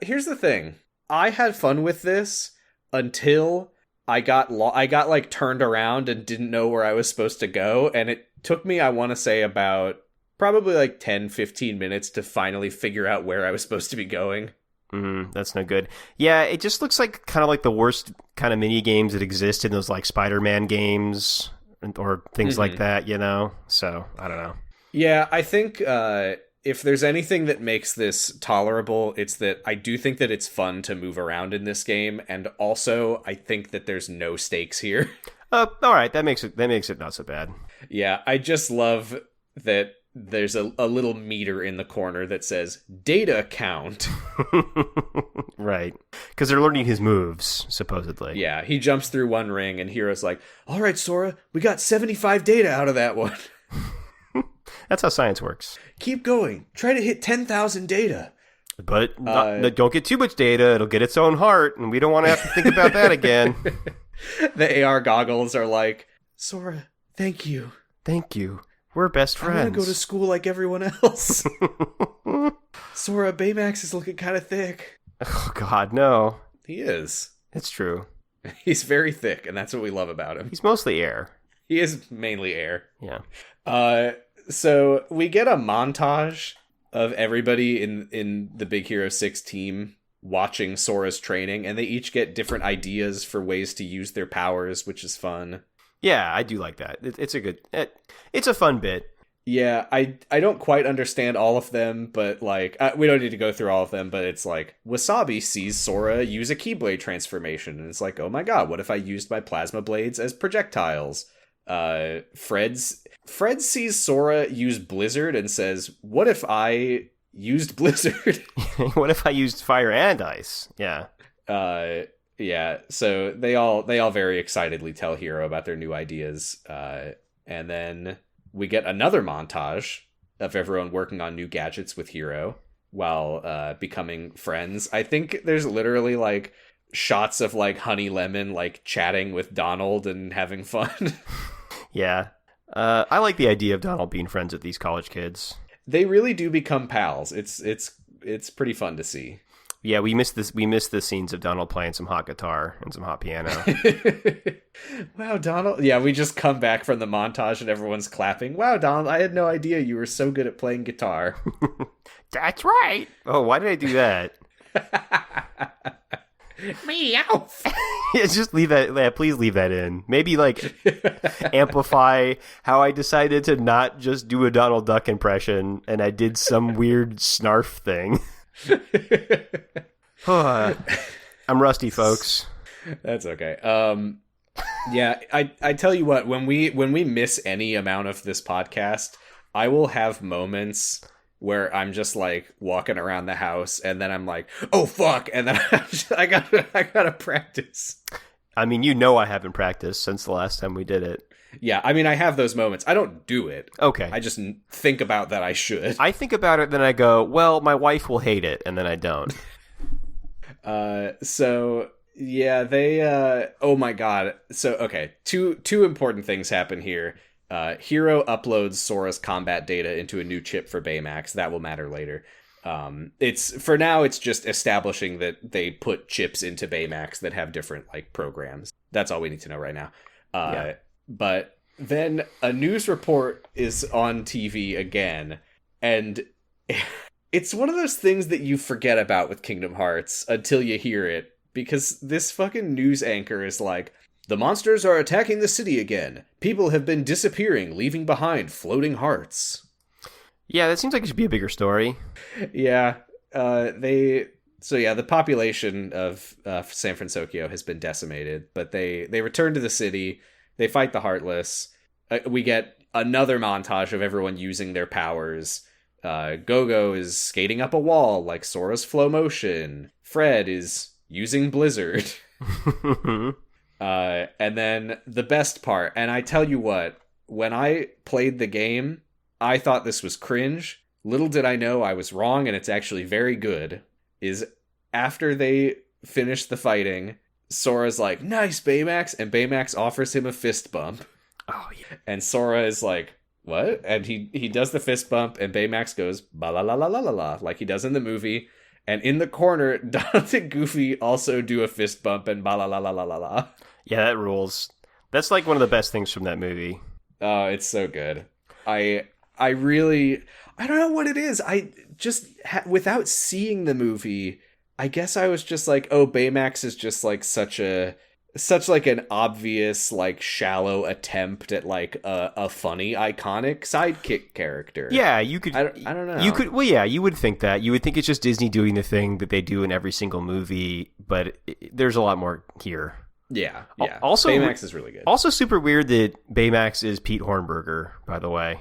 Here's the thing. I had fun with this until I got like turned around and didn't know where I was supposed to go, and it took me, I want to say, about probably like 10-15 minutes to finally figure out where I was supposed to be going. That's no good. Yeah, it just looks like kind of like the worst kind of mini games that exist in those like Spider-Man games or things like that, So, I don't know. Yeah, I think if there's anything that makes this tolerable, it's that I do think that it's fun to move around in this game, and also I think that there's no stakes here. All right, that makes it not so bad. Yeah, I just love that there's a little meter in the corner that says data count. Right, because they're learning his moves, supposedly. Yeah, he jumps through one ring, and Hiro's like, all right, Sora, we got 75 data out of that one. That's how science works. Keep going. Try to hit 10,000 data. But don't get too much data. It'll get its own heart, and we don't want to have to think about that again. The AR goggles are like, Sora, thank you. Thank you. We're best friends. I want to go to school like everyone else. Sora, Baymax is looking kind of thick. Oh, God, no. He is. It's true. He's very thick, and that's what we love about him. He's mostly air. He is mainly air. Yeah. So we get a montage of everybody in the Big Hero 6 team watching Sora's training, and they each get different ideas for ways to use their powers, which is fun. Yeah, I do like that. It's a fun bit. Yeah, I don't quite understand all of them, but like we don't need to go through all of them, but it's like Wasabi sees Sora use a Keyblade transformation, and it's like, oh my god, what if I used my plasma blades as projectiles? Fred sees Sora use Blizzard and says, what if I used Blizzard? What if I used fire and ice? Yeah. Yeah, so they all very excitedly tell Hiro about their new ideas, and then we get another montage of everyone working on new gadgets with Hiro while becoming friends. I think there's literally like shots of like Honey Lemon like chatting with Donald and having fun. Yeah, I like the idea of Donald being friends with these college kids. They really do become pals. It's pretty fun to see. Yeah, we missed this. We missed the scenes of Donald playing some hot guitar and some hot piano. Wow, Donald. Yeah, we just come back from the montage and everyone's clapping. Wow, Donald, I had no idea you were so good at playing guitar. That's right. Oh, why did I do that? Meow. Yeah, just leave that. Yeah, please leave that in. Maybe like amplify how I decided to not just do a Donald Duck impression and I did some weird snarf thing. I'm rusty, folks. That's okay. Yeah, I tell you what, when we miss any amount of this podcast, I will have moments where I'm just like walking around the house and then I'm like, oh fuck, and then I gotta practice. I mean, you know I haven't practiced since the last time we did it. Yeah, I mean, I have those moments. I don't do it. Okay. I just think about that I should. I think about it, then I go, well, my wife will hate it, and then I don't. So yeah, they oh my god. So okay, two important things happen here. Hiro uploads Sora's combat data into a new chip for Baymax. That will matter later. It's for now. It's just establishing that they put chips into Baymax that have different like programs. That's all we need to know right now. Yeah. But then a news report is on TV again, and it's one of those things that you forget about with Kingdom Hearts until you hear it, because this fucking news anchor is like, the monsters are attacking the city again. People have been disappearing, leaving behind floating hearts. Yeah, that seems like it should be a bigger story. Yeah, the population of San Fransokyo has been decimated, but they return to the city. They fight the Heartless. We get another montage of everyone using their powers. Go-Go is skating up a wall like Sora's flow motion. Fred is using Blizzard. And then the best part, and I tell you what, when I played the game, I thought this was cringe. Little did I know I was wrong, and it's actually very good, is after they finish the fighting, Sora's like, nice, Baymax, and Baymax offers him a fist bump. Oh, yeah. And Sora is like, what? And he does the fist bump, and Baymax goes, ba la la la la la la, like he does in the movie. And in the corner, Donald and Goofy also do a fist bump and ba la la la la la la. Yeah, that rules. That's like one of the best things from that movie. Oh, it's so good. I really, I don't know what it is. I just, without seeing the movie, I guess I was just like, oh, Baymax is just like such like an obvious, like, shallow attempt at like a funny, iconic sidekick character. Yeah, you could. I don't know. You could. Well, yeah, you would think that. You would think it's just Disney doing the thing that they do in every single movie, but there's a lot more here. Yeah. Also, Baymax is really good. Also, super weird that Baymax is Pete Hornberger, by the way.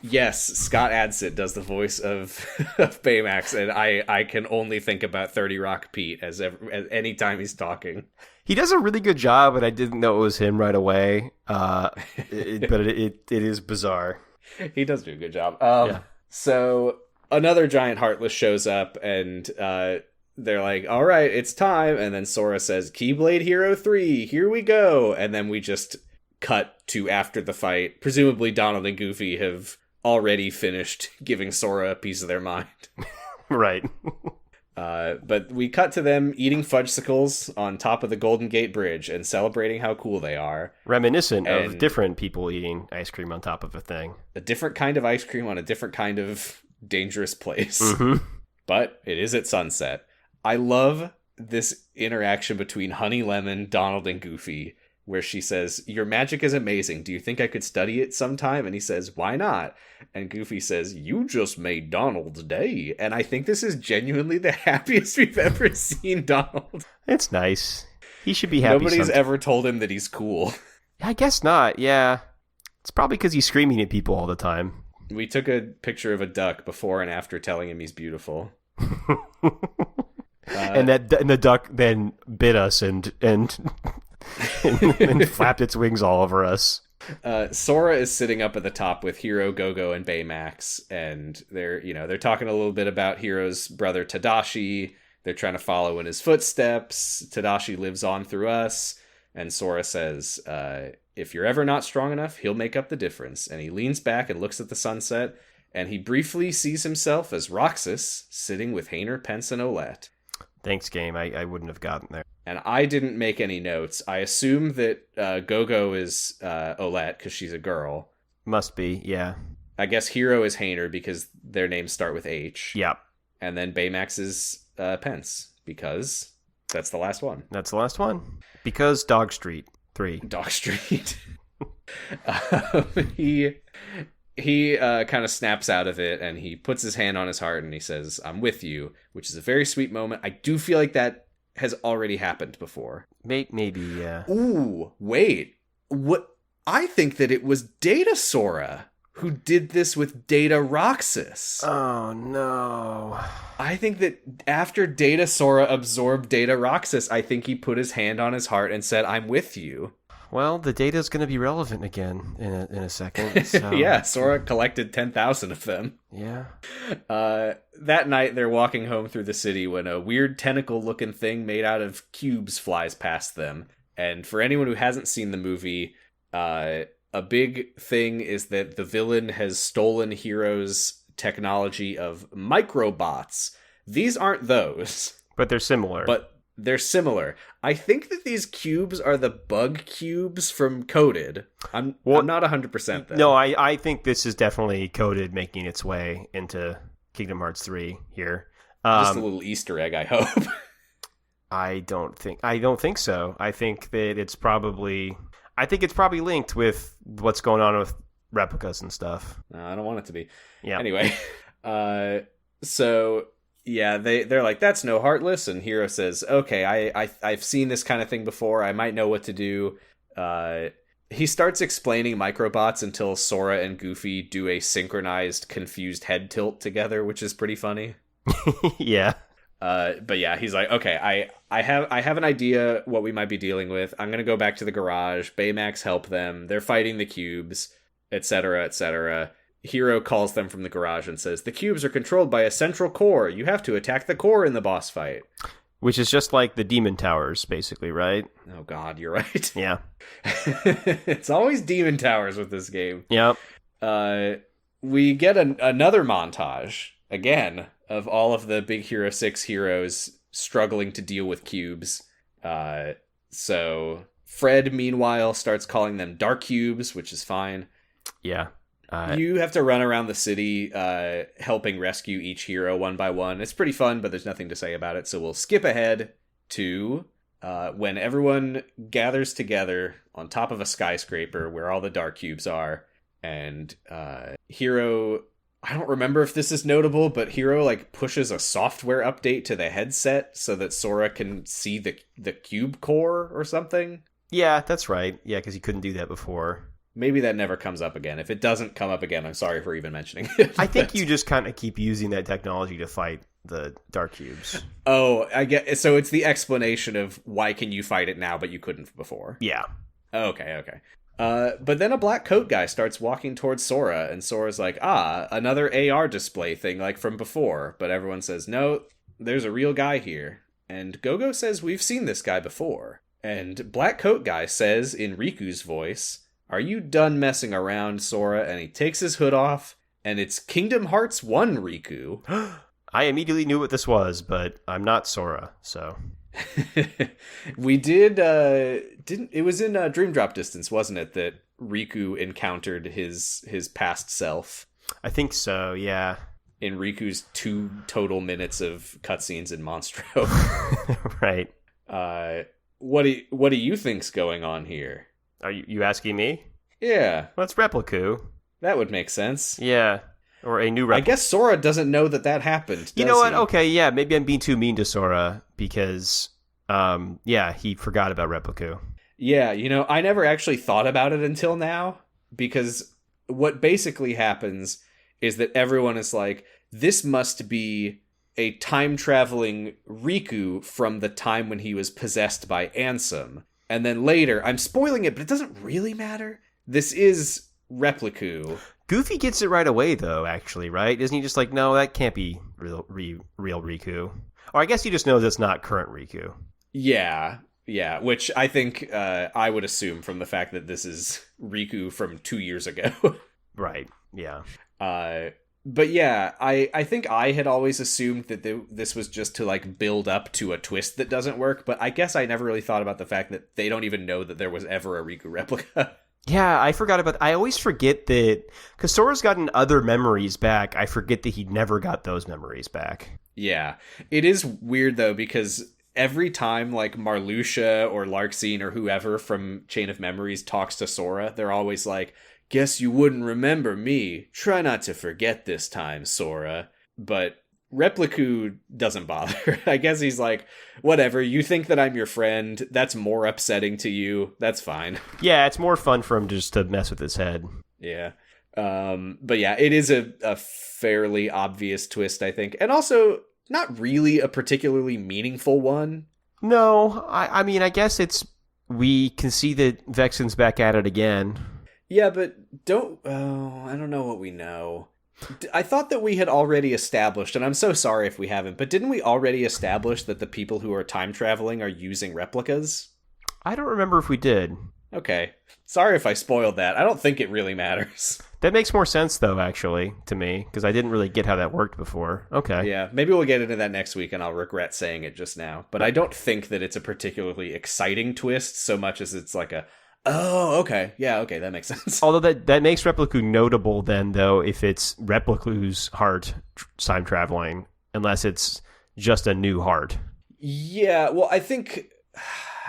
Yes, Scott Adsit does the voice of Baymax, and I can only think about 30 Rock Pete as any time he's talking. He does a really good job, and I didn't know it was him right away. But it is bizarre. He does do a good job. Yeah. So another giant Heartless shows up, and they're like, all right, it's time. And then Sora says, Keyblade Hero 3, here we go. And then we just cut to after the fight. Presumably Donald and Goofy have already finished giving Sora a piece of their mind. Right. But we cut to them eating fudgesicles on top of the Golden Gate Bridge and celebrating how cool they are. Reminiscent of different people eating ice cream on top of a thing. A different kind of ice cream on a different kind of dangerous place. Mm-hmm. But it is at sunset. I love this interaction between Honey Lemon, Donald, and Goofy, where she says, your magic is amazing. Do you think I could study it sometime? And he says, why not? And Goofy says, you just made Donald's day. And I think this is genuinely the happiest we've ever seen Donald. It's nice. He should be happy. Nobody's ever told him that he's cool. I guess not, yeah. It's probably because he's screaming at people all the time. We took a picture of a duck before and after telling him he's beautiful. And the duck then bit us and flapped its wings all over us. Sora is sitting up at the top with Hiro, Go-Go, and Baymax, and they're talking a little bit about Hiro's brother Tadashi. They're trying to follow in his footsteps. Tadashi lives on through us, and Sora says, if you're ever not strong enough, he'll make up the difference. And he leans back and looks at the sunset, and he briefly sees himself as Roxas sitting with Hayner, Pence, and Olette. Thanks, game. I wouldn't have gotten there. And I didn't make any notes. I assume that Gogo is Olette because she's a girl. Must be, yeah. I guess Hero is Hainer because their names start with H. Yep. And then Baymax is Pence because that's the last one. That's the last one. Because Dog Street 3. Dog Street. He kind of snaps out of it and he puts his hand on his heart and he says, "I'm with you," which is a very sweet moment. I do feel like that has already happened before. Maybe, yeah. Ooh, wait. What? I think that it was Data Sora who did this with Data Roxas. Oh, no. I think that after Data Sora absorbed Data Roxas, I think he put his hand on his heart and said, "I'm with you." Well, the data's going to be relevant again in a second. So. Yeah, Sora collected 10,000 of them. Yeah. That night, they're walking home through the city when a weird tentacle-looking thing made out of cubes flies past them. And for anyone who hasn't seen the movie, a big thing is that the villain has stolen Hero's technology of microbots. These aren't those. But they're similar. But they're similar. I think that these cubes are the bug cubes from Coded. I'm not 100% though. No, I think this is definitely Coded making its way into Kingdom Hearts 3 here. Just a little Easter egg, I hope. I don't think so. I think that it's probably linked with what's going on with replicas and stuff. No, I don't want it to be. Yeah. Anyway, so yeah, they're like, "That's no Heartless," and Hero says, "Okay, I've seen this kind of thing before. I might know what to do." He starts explaining microbots until Sora and Goofy do a synchronized confused head tilt together, which is pretty funny. Yeah. But yeah, he's like, "Okay, I have an idea what we might be dealing with. I'm gonna go back to the garage. Baymax help them. They're fighting the cubes, etc., etc." Hero calls them from the garage and says, "The cubes are controlled by a central core. You have to attack the core in the boss fight." Which is just like the Demon Towers, basically, right? Oh god, you're right. Yeah. It's always Demon Towers with this game. Yep. We get another montage, again, of all of the Big Hero 6 heroes struggling to deal with cubes. So Fred, meanwhile, starts calling them Dark Cubes, which is fine. Yeah. You have to run around the city helping rescue each hero one by one. It's pretty fun, but there's nothing to say about it. So we'll skip ahead to when everyone gathers together on top of a skyscraper where all the Dark Cubes are. And Hero, I don't remember if this is notable, but Hero like pushes a software update to the headset so that Sora can see the cube core or something. Yeah, that's right. Yeah, because he couldn't do that before. Maybe that never comes up again. If it doesn't come up again, I'm sorry for even mentioning it. I think you just kind of keep using that technology to fight the Dark Cubes. Oh, I get. So it's the explanation of why can you fight it now, but you couldn't before. Yeah. Okay. But then a black coat guy starts walking towards Sora, and Sora's like, another AR display thing like from before. But everyone says, no, there's a real guy here. And Gogo says, we've seen this guy before. And black coat guy says in Riku's voice, "Are you done messing around, Sora?" And he takes his hood off, and it's Kingdom Hearts 1 Riku. I immediately knew what this was, but I'm not Sora, so... We didn't it was in Dream Drop Distance, wasn't it, that Riku encountered his past self? I think so, yeah. In Riku's 2 total minutes of cutscenes in Monstro. Right. What do you think's going on here? Are you asking me? Yeah. Well, it's Repliku. That would make sense. Yeah. Or a new Repliku. I guess Sora doesn't know that happened. You know what? Okay, yeah, maybe I'm being too mean to Sora because, he forgot about Repliku. Yeah, I never actually thought about it until now, because what basically happens is that everyone is like, this must be a time-traveling Riku from the time when he was possessed by Ansem. And then later, I'm spoiling it, but it doesn't really matter. This is Repliku. Goofy gets it right away, though, actually, right? Isn't he just like, no, that can't be real Riku? Or I guess he just knows it's not current Riku. Yeah, which I think I would assume from the fact that this is Riku from 2 years ago. Right, yeah. But yeah, I think I had always assumed that this was just to like build up to a twist that doesn't work, but I guess I never really thought about the fact that they don't even know that there was ever a Riku replica. Yeah, I forgot about. I always forget that because Sora's gotten other memories back. I forget that he never got those memories back. Yeah, it is weird though because every time like Marluxia or Larxene or whoever from Chain of Memories talks to Sora, they're always like, "Guess you wouldn't remember me. Try not to forget this time, Sora." But Repliku doesn't bother. I guess he's like, whatever, you think that I'm your friend. That's more upsetting to you. That's fine. Yeah, it's more fun for him just to mess with his head. Yeah. But yeah, it is a fairly obvious twist, I think. And also, not really a particularly meaningful one. No, I mean, I guess we can see that Vexen's back at it again. Yeah, but I don't know what we know. I thought that we had already established, and I'm so sorry if we haven't, but didn't we already establish that the people who are time traveling are using replicas? I don't remember if we did. Okay. Sorry if I spoiled that. I don't think it really matters. That makes more sense, though, actually, to me, because I didn't really get how that worked before. Okay. Yeah, maybe we'll get into that next week, and I'll regret saying it just now. But I don't think that it's a particularly exciting twist so much as it's like oh, okay. Yeah, okay, that makes sense. Although that makes Repliku notable then, though, if it's Repliku's heart time traveling, unless it's just a new heart. Yeah, well, I think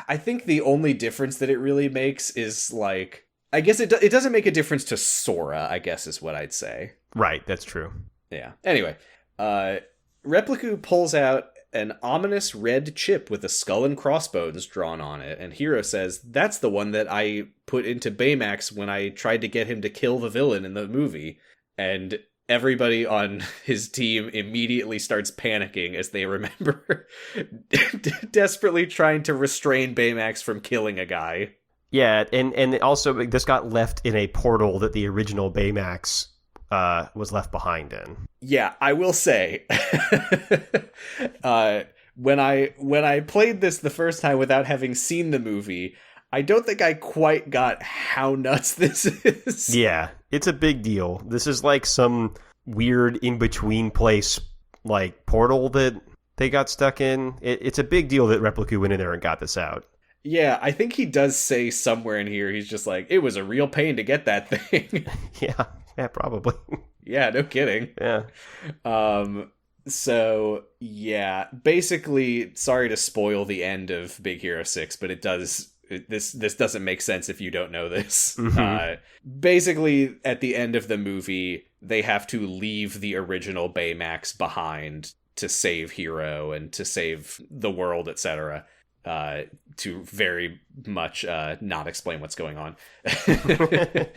the only difference that it really makes is, like, I guess it doesn't make a difference to Sora, I guess is what I'd say. Right, that's true. Yeah. Anyway, Repliku pulls out an ominous red chip with a skull and crossbones drawn on it, and Hiro says, "That's the one that I put into Baymax when I tried to get him to kill the villain in the movie." And everybody on his team immediately starts panicking as they remember desperately trying to restrain Baymax from killing a guy. Yeah, and also this got left in a portal that the original Baymax was left behind in. Yeah, I will say, when I played this the first time without having seen the movie, I don't think I quite got how nuts this is. Yeah, it's a big deal. This is like some weird in-between place, like, portal that they got stuck in. It's a big deal that Repliku went in there and got this out. Yeah, I think he does say somewhere in here, he's just like, it was a real pain to get that thing. Yeah, probably. Yeah, no kidding. Yeah. So, yeah, basically, sorry to spoil the end of Big Hero 6, but this doesn't make sense if you don't know this. Mm-hmm. Basically, at the end of the movie, they have to leave the original Baymax behind to save Hero and to save the world, etc., to very much not explain what's going on.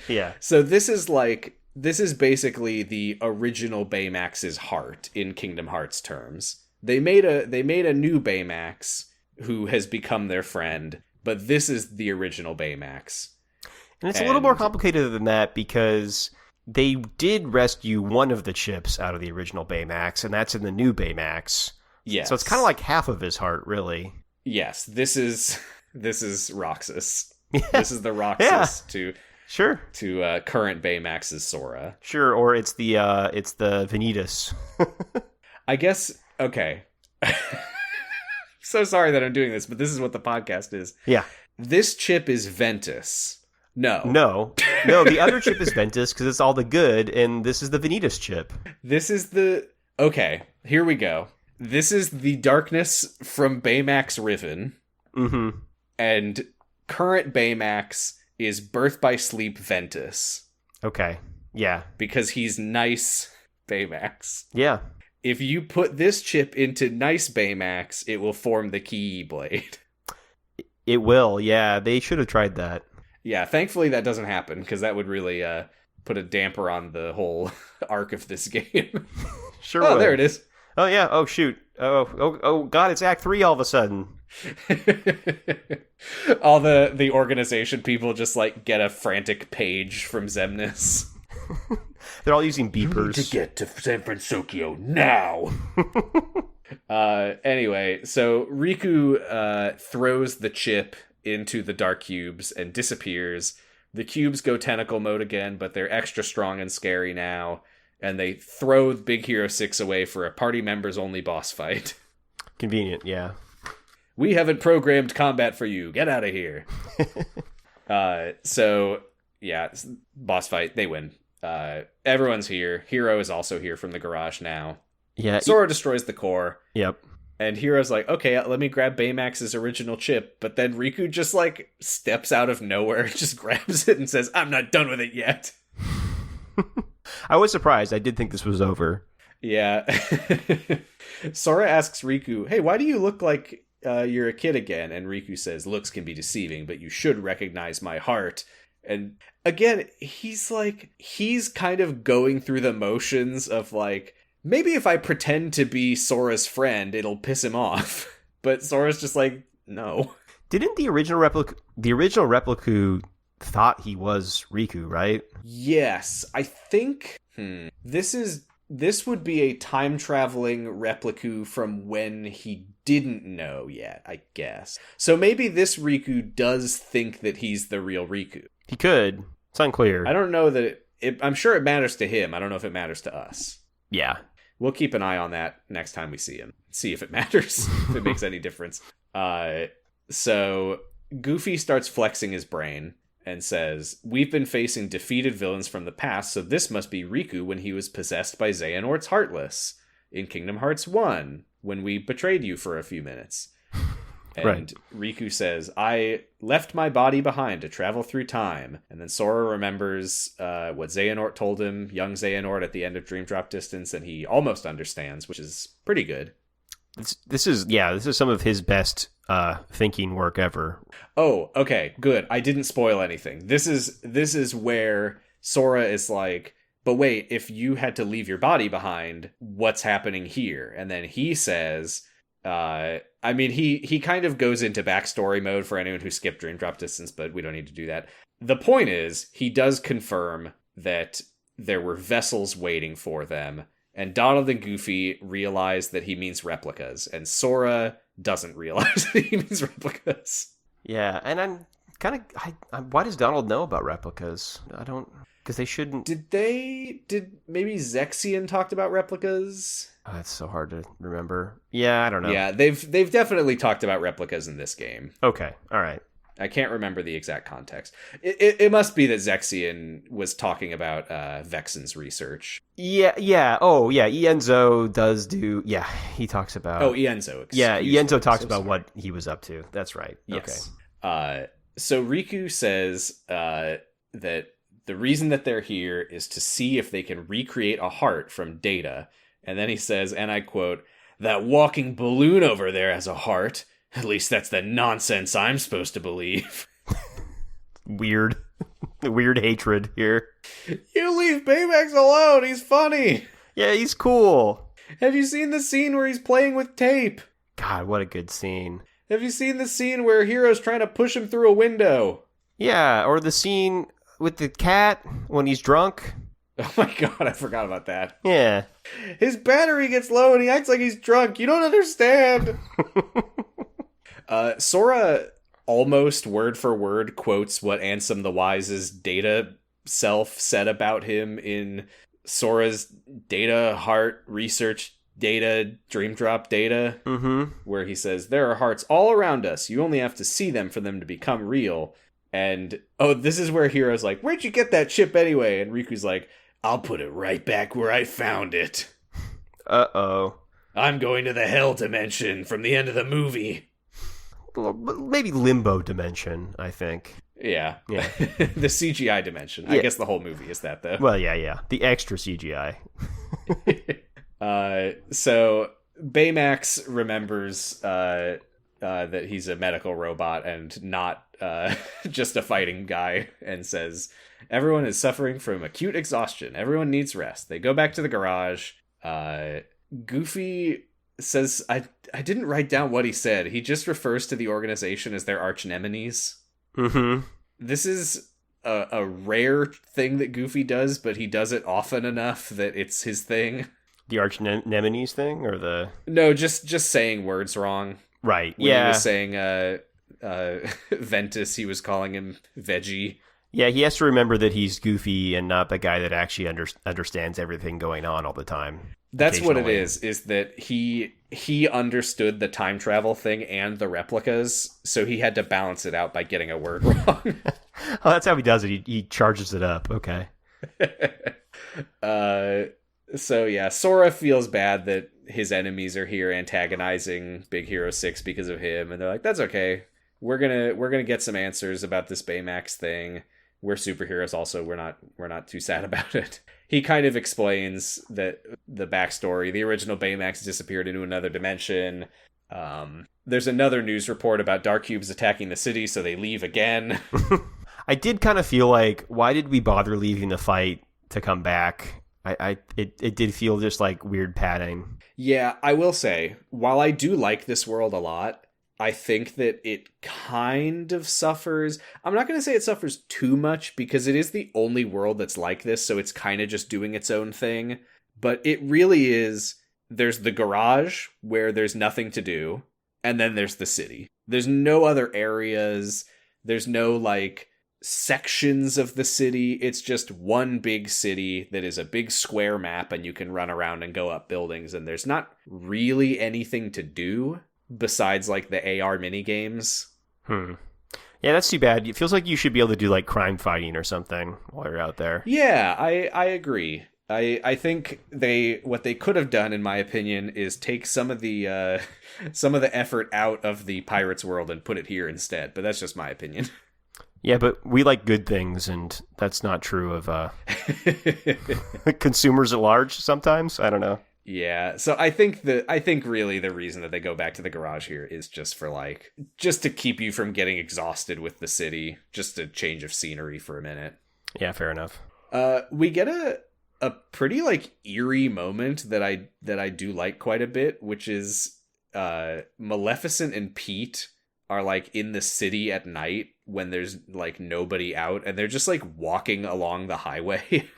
Yeah. So this is basically the original Baymax's heart in Kingdom Hearts terms. They made a new Baymax who has become their friend, but this is the original Baymax. And it's a little more complicated than that because they did rescue one of the chips out of the original Baymax, and that's in the new Baymax. Yes. So it's kind of like half of his heart, really. Yes, this is Roxas. This is the Roxas to current Baymax's Sora. Sure, or it's the Baynitas. I guess, okay. So sorry that I'm doing this, but this is what the podcast is. Yeah. This chip is Ventus. No, the other chip is Ventus because it's all the good, and this is the Baynitas chip. Okay, here we go. This is the darkness from Baymax Riven. Mm-hmm. And current Baymax is Birth by Sleep Ventus. Okay, yeah. Because he's nice Baymax. Yeah. If you put this chip into nice Baymax, it will form the Ki Blade. It will, yeah. They should have tried that. Yeah, thankfully that doesn't happen, because that would really put a damper on the whole arc of this game. Sure. Oh, there it is. Oh, yeah. Oh, shoot. Oh, God, it's Act 3 all of a sudden. All the organization people just, like, get a frantic page from Xemnas. They're all using beepers. You need to get to San Fransokyo now! Anyway, so Riku throws the chip into the dark cubes and disappears. The cubes go tentacle mode again, but they're extra strong and scary now. and they throw Big Hero 6 away for a party members only boss fight. Convenient, yeah. We haven't programmed combat for you. Get out of here. So, yeah, boss fight. They win. Everyone's here. Hero is also here from the garage now. Yeah. Sora destroys the core. Yep. And Hero's like, okay, let me grab Baymax's original chip. But then Riku just, like, steps out of nowhere, just grabs it and says, I'm not done with it yet. I was surprised. I did think this was over. Yeah. Sora asks Riku, hey, why do you look like you're a kid again? And Riku says, looks can be deceiving, but you should recognize my heart. And again, he's kind of going through the motions of like, maybe if I pretend to be Sora's friend, it'll piss him off. But Sora's just like, no. Didn't the original Repliku thought he was Riku, right? Yes, I think this would be a time-traveling Repliku from when he didn't know yet, I guess. So maybe this Riku does think that he's the real Riku. He could. It's unclear. I don't know that I'm sure it matters to him. I don't know if it matters to us. Yeah. We'll keep an eye on that next time we see him. See if it matters, if it makes any difference. So Goofy starts flexing his brain and says, we've been facing defeated villains from the past, so this must be Riku when he was possessed by Xehanort's Heartless in Kingdom Hearts 1, when we betrayed you for a few minutes. And right. Riku says, I left my body behind to travel through time. And then Sora remembers what Xehanort told him, young Xehanort, at the end of Dream Drop Distance, and he almost understands, which is pretty good. This is some of his best thinking work ever. Oh, okay, good. I didn't spoil anything. This is where Sora is like, but wait, if you had to leave your body behind, what's happening here? And then he says, he kind of goes into backstory mode for anyone who skipped Dream Drop Distance, but we don't need to do that. The point is, he does confirm that there were vessels waiting for them, and Donald and Goofy realize that he means replicas, and Sora doesn't realize that he means replicas. Yeah, and I'm kind of... why does Donald know about replicas? I don't... Because they shouldn't... Did maybe Zexion talked about replicas? Oh, that's so hard to remember. Yeah, I don't know. Yeah, they've definitely talked about replicas in this game. Okay, all right. I can't remember the exact context. It must be that Zexion was talking about Vexen's research. Yeah. Oh, yeah. Ienzo does do... Yeah, he talks about... Oh, Ienzo. Ienzo talks about what he was up to. That's right. Yes. Okay. So Riku says that the reason that they're here is to see if they can recreate a heart from data. And then he says, and I quote, that walking balloon over there has a heart. At least that's the nonsense I'm supposed to believe. Weird. Weird hatred here. You leave Baymax alone. He's funny. Yeah, he's cool. Have you seen the scene where he's playing with tape? God, what a good scene. Have you seen the scene where Hero's trying to push him through a window? Yeah, or the scene with the cat when he's drunk. Oh my god, I forgot about that. Yeah. His battery gets low and he acts like he's drunk. You don't understand. Sora almost word for word quotes what Ansem the Wise's data self said about him in Sora's data heart research data dream drop data, where he says, there are hearts all around us. You only have to see them for them to become real. And, this is where Hero's like, where'd you get that chip anyway? And Riku's like, I'll put it right back where I found it. Uh-oh. I'm going to the hell dimension from the end of the movie. Well, maybe limbo dimension, I think. Yeah. The CGI dimension. Yeah. I guess the whole movie is that, though. Well, yeah. The extra CGI. So Baymax remembers that he's a medical robot and not just a fighting guy, and says, everyone is suffering from acute exhaustion. Everyone needs rest. They go back to the garage. Goofy says, I didn't write down what he said. He just refers to the organization as their arch-nememies. Mm-hmm. This is a rare thing that Goofy does, but he does it often enough that it's his thing. The arch-nememies thing, or the... No, just saying words wrong. Right, when he was saying Ventus, he was calling him Veggie. Yeah, he has to remember that he's goofy and not the guy that actually understands everything going on all the time. That's what it is that he understood the time travel thing and the replicas, so he had to balance it out by getting a word wrong. Oh, that's how he does it. He charges it up. Okay. So yeah, Sora feels bad that his enemies are here antagonizing Big Hero 6 because of him, and they're like, that's okay. We're gonna get some answers about this Baymax thing. We're superheroes also. We're not too sad about it. He kind of explains that the backstory, the original Baymax disappeared into another dimension. There's another news report about Dark Cubes attacking the city, so they leave again. I did kind of feel like, why did we bother leaving the fight to come back? It did feel just like weird padding. Yeah, I will say, while I do like this world a lot, I think that it kind of suffers. I'm not going to say it suffers too much because it is the only world that's like this, so it's kind of just doing its own thing. But it really is, there's the garage where there's nothing to do, and then there's the city. There's no other areas. There's no, like, sections of the city. It's just one big city that is a big square map, and you can run around and go up buildings, and there's not really anything to do besides like the AR mini games. Yeah, that's too bad. It feels like you should be able to do like crime fighting or something while you're out there. Yeah, I agree. I think what they could have done, in my opinion, is take some of the effort out of the Pirates world and put it here instead. But that's just my opinion. Yeah, but we like good things, and that's not true of consumers at large sometimes. I don't know. Yeah, so I think really the reason that they go back to the garage here is just to keep you from getting exhausted with the city, just a change of scenery for a minute. Yeah, fair enough. We get a pretty like eerie moment that I do like quite a bit, which is Maleficent and Pete are like in the city at night when there's like nobody out, and they're just like walking along the highway.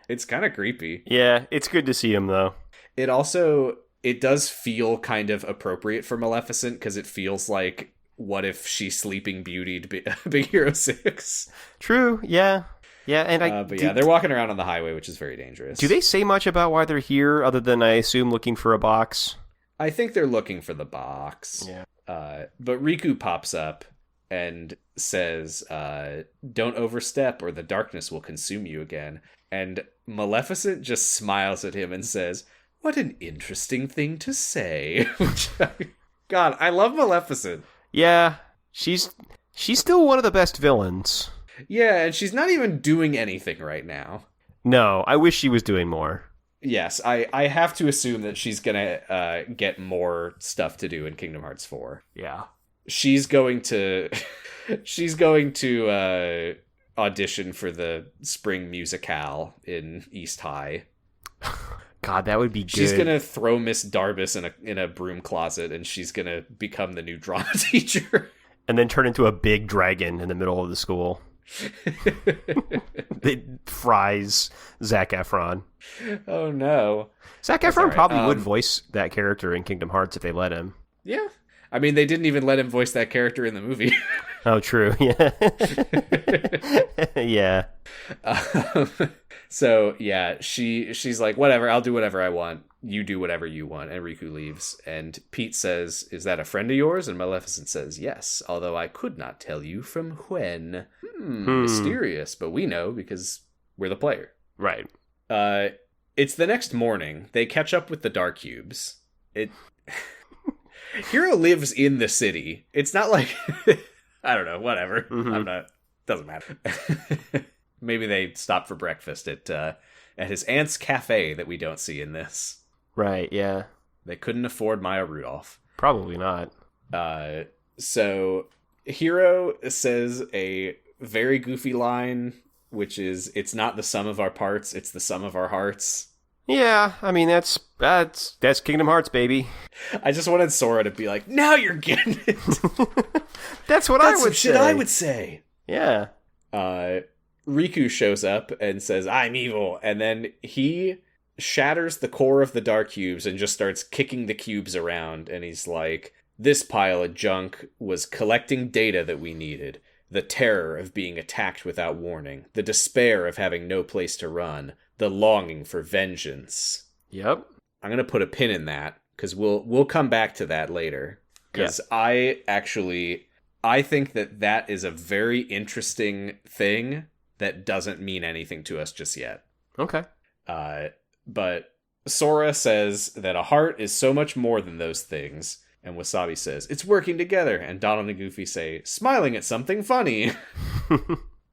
It's kind of creepy. Yeah, it's good to see him, though. It does feel kind of appropriate for Maleficent, because it feels like, what if she Sleeping Beauty'd Big Hero 6? True, yeah. Yeah, and they're walking around on the highway, which is very dangerous. Do they say much about why they're here, other than, I assume, looking for a box? I think they're looking for the box. Yeah. But Riku pops up and says, don't overstep or the darkness will consume you again. And Maleficent just smiles at him and says, what an interesting thing to say. God, I love Maleficent. Yeah, she's still one of the best villains. Yeah, and she's not even doing anything right now. No, I wish she was doing more. Yes, I have to assume that she's gonna get more stuff to do in Kingdom Hearts 4. Yeah. She's going to audition for the spring musicale in East High. God, that would be good. She's gonna throw Miss Darbus in a broom closet, and she's gonna become the new drama teacher. And then turn into a big dragon in the middle of the school. It fries Zac Efron. Oh no. Zac Efron probably would voice that character in Kingdom Hearts if they let him. Yeah. I mean, they didn't even let him voice that character in the movie. Oh, true. Yeah. Yeah. So, yeah, she's like, whatever, I'll do whatever I want. You do whatever you want. And Riku leaves. And Pete says, is that a friend of yours? And Maleficent says, yes, although I could not tell you from when. Mysterious, but we know because we're the player. Right. It's the next morning. They catch up with the Dark Cubes. Hero lives in the city. It's not like... I don't know, whatever. Mm-hmm. Doesn't matter. Maybe they stopped for breakfast at his aunt's cafe that we don't see in this. Right, yeah. They couldn't afford Maya Rudolph. Probably not. So Hero says a very goofy line, which is, it's not the sum of our parts, it's the sum of our hearts. Yeah, I mean, that's Kingdom Hearts, baby. I just wanted Sora to be like, now you're getting it. That's what I would say. Shit I would say. Yeah. Riku shows up and says, I'm evil. And then he shatters the core of the Dark Cubes and just starts kicking the cubes around. And he's like, this pile of junk was collecting data that we needed. The terror of being attacked without warning. The despair of having no place to run. The longing for vengeance. Yep. I'm going to put a pin in that, because we'll come back to that later. Because I think that is a very interesting thing that doesn't mean anything to us just yet. Okay. But Sora says that a heart is so much more than those things. And Wasabi says, it's working together. And Donald and Goofy say, smiling at something funny.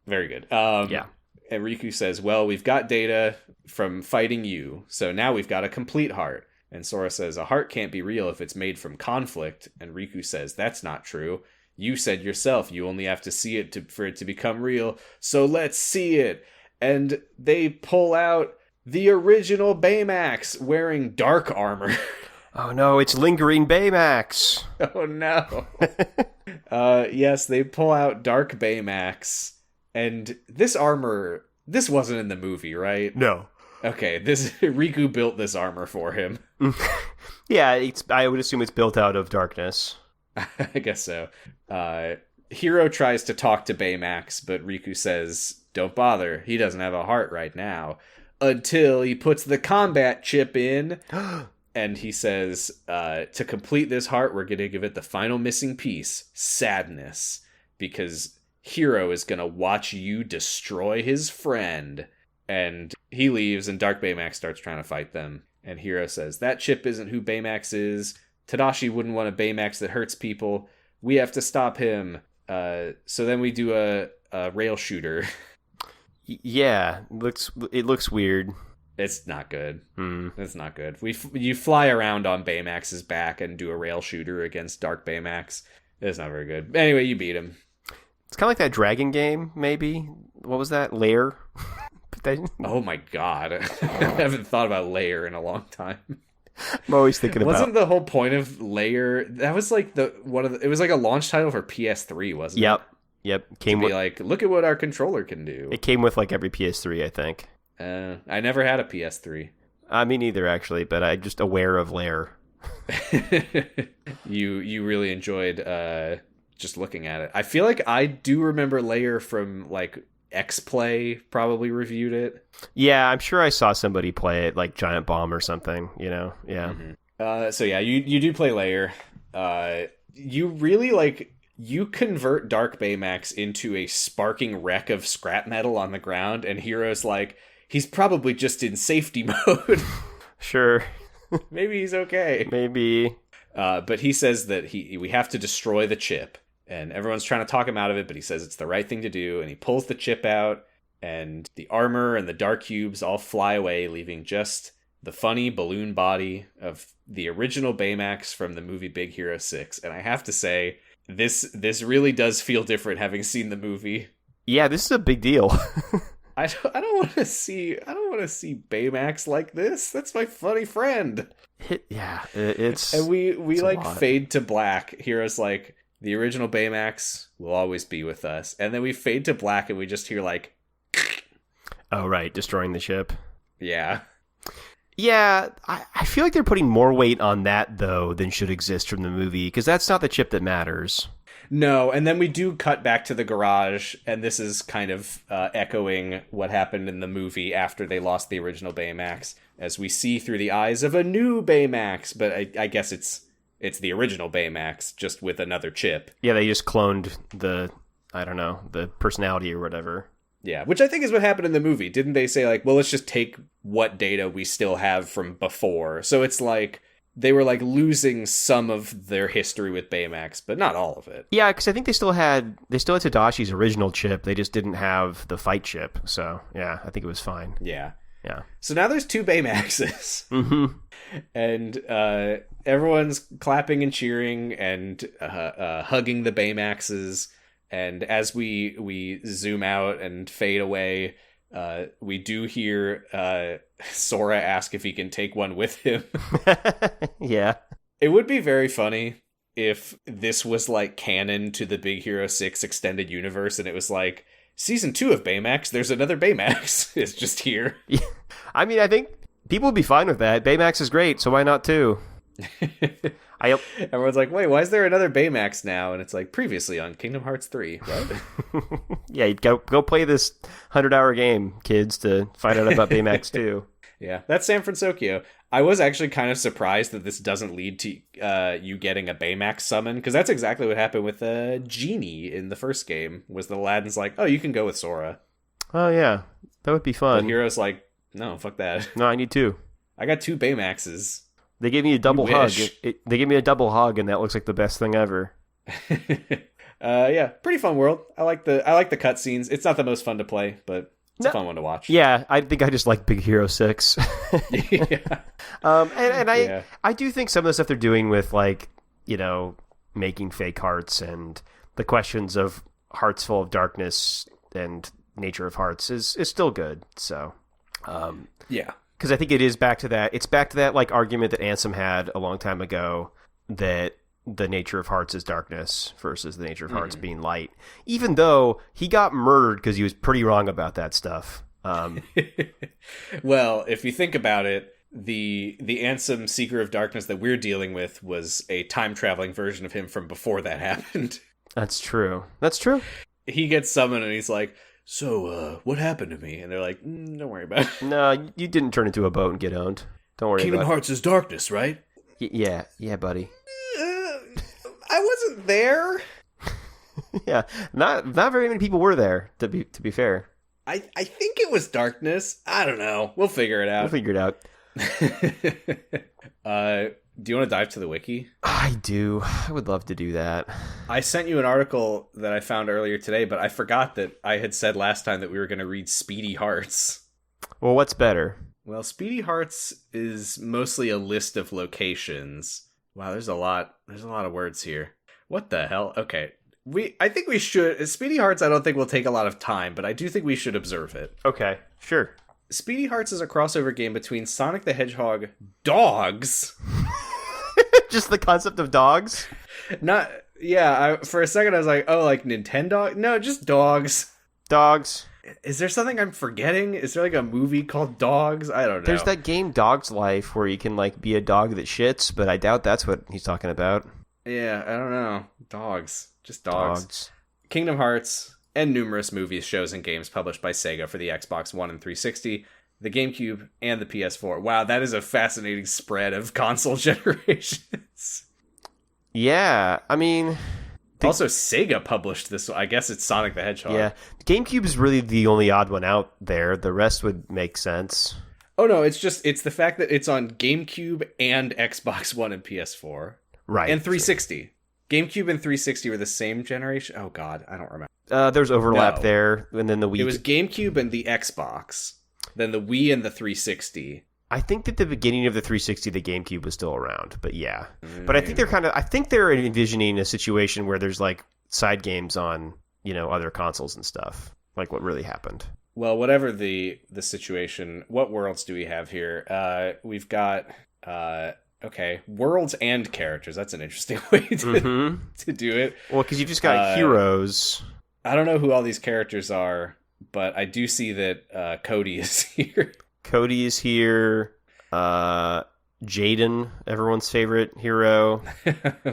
Very good. Yeah. And Riku says, well, we've got data from fighting you. So now we've got a complete heart. And Sora says, a heart can't be real if it's made from conflict. And Riku says, that's not true. You said yourself you only have to see it for it to become real. So let's see it. And they pull out the original Baymax wearing dark armor. Oh no, it's lingering Baymax. Oh no. Yes, they pull out dark Baymax. And this armor, this wasn't in the movie, right? No. Okay, Riku built this armor for him. Yeah, I would assume it's built out of darkness. I guess so. Hiro tries to talk to Baymax, but Riku says, don't bother, he doesn't have a heart right now. Until he puts the combat chip in. And he says, to complete this heart, we're going to give it the final missing piece, sadness. Because Hiro is going to watch you destroy his friend. And he leaves, and Dark Baymax starts trying to fight them. And Hiro says, that chip isn't who Baymax is. Tadashi wouldn't want a Baymax that hurts people. We have to stop him. So then we do a rail shooter. Yeah, it looks weird. It's not good. It's not good. You fly around on Baymax's back and do a rail shooter against Dark Baymax. It's not very good. Anyway, you beat him. It's kind of like that dragon game, maybe. What was that? Lair? Oh my god. I haven't thought about Lair in a long time. I'm always thinking about... Wasn't the whole point of Lair... That was like it was like a launch title for PS3, wasn't it? Yep. Came with like, look at what our controller can do. It came with like every PS3, I think. I never had a PS3. Me neither, actually, but I'm just aware of Lair. You really enjoyed just looking at it. I feel like I do remember Lair from like X-Play probably reviewed it. Yeah, I'm sure I saw somebody play it, like Giant Bomb or something, Yeah. Mm-hmm. So yeah, you do play Lair. You really like... You convert Dark Baymax into a sparking wreck of scrap metal on the ground, and Hiro's like, he's probably just in safety mode. Sure. Maybe he's okay. Maybe. But he says that we have to destroy the chip, and everyone's trying to talk him out of it, but he says it's the right thing to do, and he pulls the chip out, and the armor and the dark cubes all fly away, leaving just the funny balloon body of the original Baymax from the movie Big Hero 6. And I have to say... This really does feel different having seen the movie. Yeah, this is a big deal. I don't want to see Baymax like this. That's my funny friend. It's and we like lot. Fade to black. Hero's like, the original Baymax will always be with us. And then we fade to black and we just hear like oh right, destroying the ship. Yeah. Yeah, I feel like they're putting more weight on that, though, than should exist from the movie, because that's not the chip that matters. No, and then we do cut back to the garage, and this is kind of echoing what happened in the movie after they lost the original Baymax, as we see through the eyes of a new Baymax, but I guess it's the original Baymax, just with another chip. Yeah, they just cloned the personality or whatever. Yeah, which I think is what happened in the movie. Didn't they say, like, well, let's just take what data we still have from before? So it's like, they were, like, losing some of their history with Baymax, but not all of it. Yeah, because I think they still had Tadashi's original chip. They just didn't have the fight chip. So, yeah, I think it was fine. Yeah. Yeah. So now there's two Baymaxes. Mm-hmm. And everyone's clapping and cheering and hugging the Baymaxes. And as we zoom out and fade away, we do hear Sora ask if he can take one with him. Yeah. It would be very funny if this was like canon to the Big Hero 6 extended universe and it was like, Season 2 of Baymax, there's another Baymax. It's just here. Yeah. I mean, I think people would be fine with that. Baymax is great, so why not too? Everyone's like, wait, why is there another Baymax now? And it's like, previously on Kingdom Hearts 3. What? Yeah, you go play this 100-hour game, kids, to find out about Baymax 2. Yeah, that's San Fransokyo. I was actually kind of surprised that this doesn't lead to you getting a Baymax summon, because that's exactly what happened with Genie in the first game, was the Aladdin's like, oh, you can go with Sora. Oh, yeah. That would be fun. But Hero's like, no, fuck that. No, I need 2. I got 2 Baymaxes. They gave me a double hug. Wish. They gave me a double hug, and that looks like the best thing ever. Yeah, pretty fun world. I like the cutscenes. It's not the most fun to play, but it's a fun one to watch. Yeah, I think I just like Big Hero 6. Yeah. I do think some of the stuff they're doing with, like, you know, making fake hearts and the questions of hearts full of darkness and nature of hearts is still good. So, Yeah. Because I think it is back to that. It's back to that, like, argument that Ansem had a long time ago, that the nature of hearts is darkness versus the nature of hearts being light. Even though he got murdered because he was pretty wrong about that stuff. Well, if you think about it, the Ansem Seeker of Darkness that we're dealing with was a time-traveling version of him from before that happened. That's true. That's true. He gets summoned and he's like, so, what happened to me? And they're like, don't worry about it. No, you didn't turn into a boat and get owned. Don't worry Kingdom about Hearts is darkness, right? it. Yeah, buddy. I wasn't there. Yeah, not very many people were there, to be fair. I think it was darkness. I don't know. We'll figure it out. We'll figure it out. Do you want to dive to the wiki? I do. I would love to do that. I sent you an article that I found earlier today, but I forgot that I had said last time that we were going to read Speedy Hearts. Well, what's better? Well, Speedy Hearts is mostly a list of locations. Wow, there's a lot of words here. What the hell? Okay. I think we should... Speedy Hearts I don't think will take a lot of time, but I do think we should observe it. Okay, sure. Speedy Hearts is a crossover game between Sonic the Hedgehog dogs... Just the concept of dogs? Not... Yeah, for a second I was like, oh, like Nintendo? No, just dogs. Dogs. Is there something I'm forgetting? Is there like a movie called Dogs? I don't know. There's that game Dog's Life where you can, like, be a dog that shits, but I doubt that's what he's talking about. Yeah, I don't know. Dogs. Just dogs. Kingdom Hearts, and numerous movies, shows, and games published by Sega for the Xbox One and 360, the GameCube, and the PS4. Wow, that is a fascinating spread of console generations. Yeah, I mean... Also, Sega published this. I guess it's Sonic the Hedgehog. Yeah, GameCube is really the only odd one out there. The rest would make sense. Oh, no, it's the fact that it's on GameCube and Xbox One and PS4. Right. And 360. Sure. GameCube and 360 were the same generation? Oh, God, I don't remember. There's overlap there, and then the Wii... It was GameCube and the Xbox, then the Wii and the 360. I think at the beginning of the 360, the GameCube was still around, but yeah. But I think they're envisioning a situation where there's, like, side games on, you know, other consoles and stuff, like what really happened. Well, whatever the situation, what worlds do we have here? We've got... Okay, worlds and characters. That's an interesting way to do it. Well, because you've just got heroes. I don't know who all these characters are, but I do see that Cody is here. Cody is here. Jaden, everyone's favorite hero.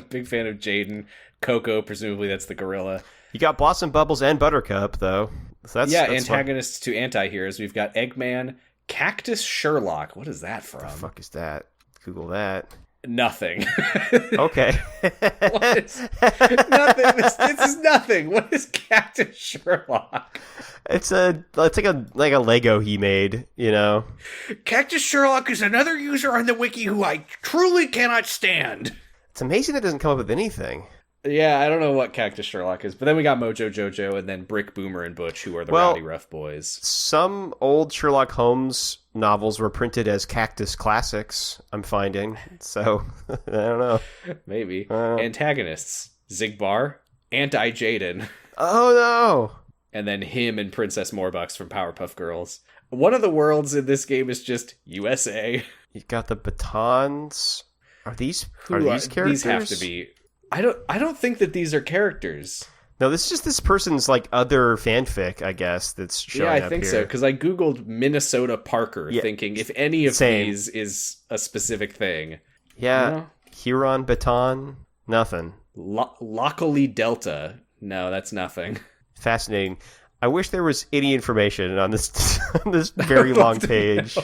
Big fan of Jaden. Coco, presumably that's the gorilla. You got Blossom, Bubbles, and Buttercup, though. So that's antagonists to anti-heroes. We've got Eggman, Cactus Sherlock. What is that from? What the fuck is that? Google that. Nothing. Okay. Nothing. This is nothing. What is Cactus Sherlock? It's like a Lego he made, you know. Cactus Sherlock is another user on the wiki who I truly cannot stand. It's amazing that doesn't come up with anything. Yeah, I don't know what Cactus Sherlock is, but then we got Mojo Jojo and then Brick, Boomer, and Butch, who are the Rowdy Rough Boys. Some old Sherlock Holmes novels were printed as Cactus Classics, I'm finding. So, I don't know. Maybe. Antagonists. Zigbar, Anti-Jaden. Oh, no! And then him and Princess Morbucks from Powerpuff Girls. One of the worlds in this game is just USA. You've got the batons. Are these characters? These have to be... I don't think that these are characters. No, this is just this person's, like, other fanfic, I guess, that's showing up here. Yeah, I think so, because I googled Minnesota Parker, thinking if any of these is a specific thing. Yeah, you know? Huron Baton? Nothing. Locally Delta. No, that's nothing. Fascinating. I wish there was any information on this on this very long page.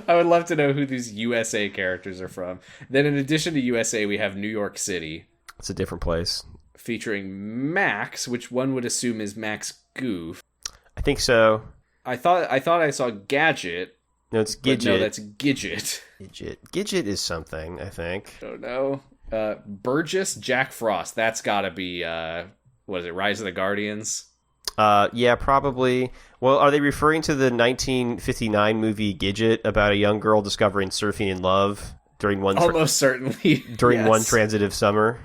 I would love to know who these USA characters are from. Then in addition to USA, we have New York City. It's a different place. Featuring Max, which one would assume is Max Goof. I think so. I thought I saw Gadget. No, it's Gidget. No, that's Gidget. Gidget is something, I think. Oh no. Burgess, Jack Frost. That's gotta be what is it, Rise of the Guardians? Yeah, probably. Well, are they referring to the 1959 movie Gidget about a young girl discovering surfing in love during one almost certainly during one transitive summer?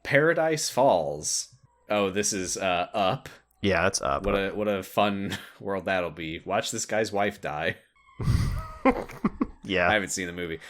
Paradise Falls. Oh, this is Up. Yeah, it's Up. What a fun world that'll be. Watch this guy's wife die. Yeah, I haven't seen the movie.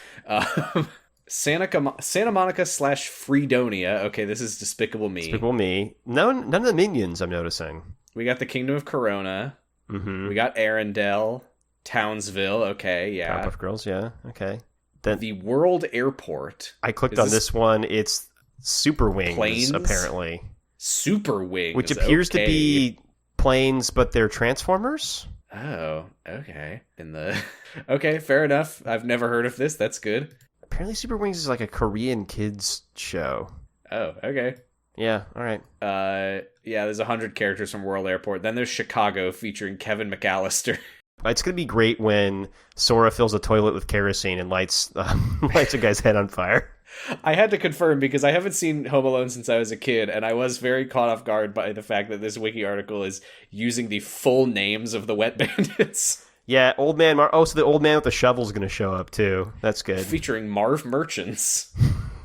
Santa Monica / Freedonia. Okay, this is Despicable Me. Despicable Me. No, none of the Minions I'm noticing. We got the Kingdom of Corona. Mm-hmm. We got Arendelle. Townsville. Okay, yeah. Powerpuff Girls, yeah. Okay. Then the World Airport. I clicked on this one. It's Super Wings, planes? Apparently. Super Wings. Which appears to be planes, but they're Transformers? Oh, okay. Okay, fair enough. I've never heard of this. That's good. Apparently Super Wings is like a Korean kids show. Oh, okay. Yeah, all right. Yeah, there's 100 characters from World Airport. Then there's Chicago featuring Kevin McAllister. It's going to be great when Sora fills a toilet with kerosene and lights a guy's head on fire. I had to confirm because I haven't seen Home Alone since I was a kid, and I was very caught off guard by the fact that this wiki article is using the full names of the Wet Bandits. Yeah, Old Man so the old man with the shovel is going to show up too. That's good. Featuring Marv Merchants.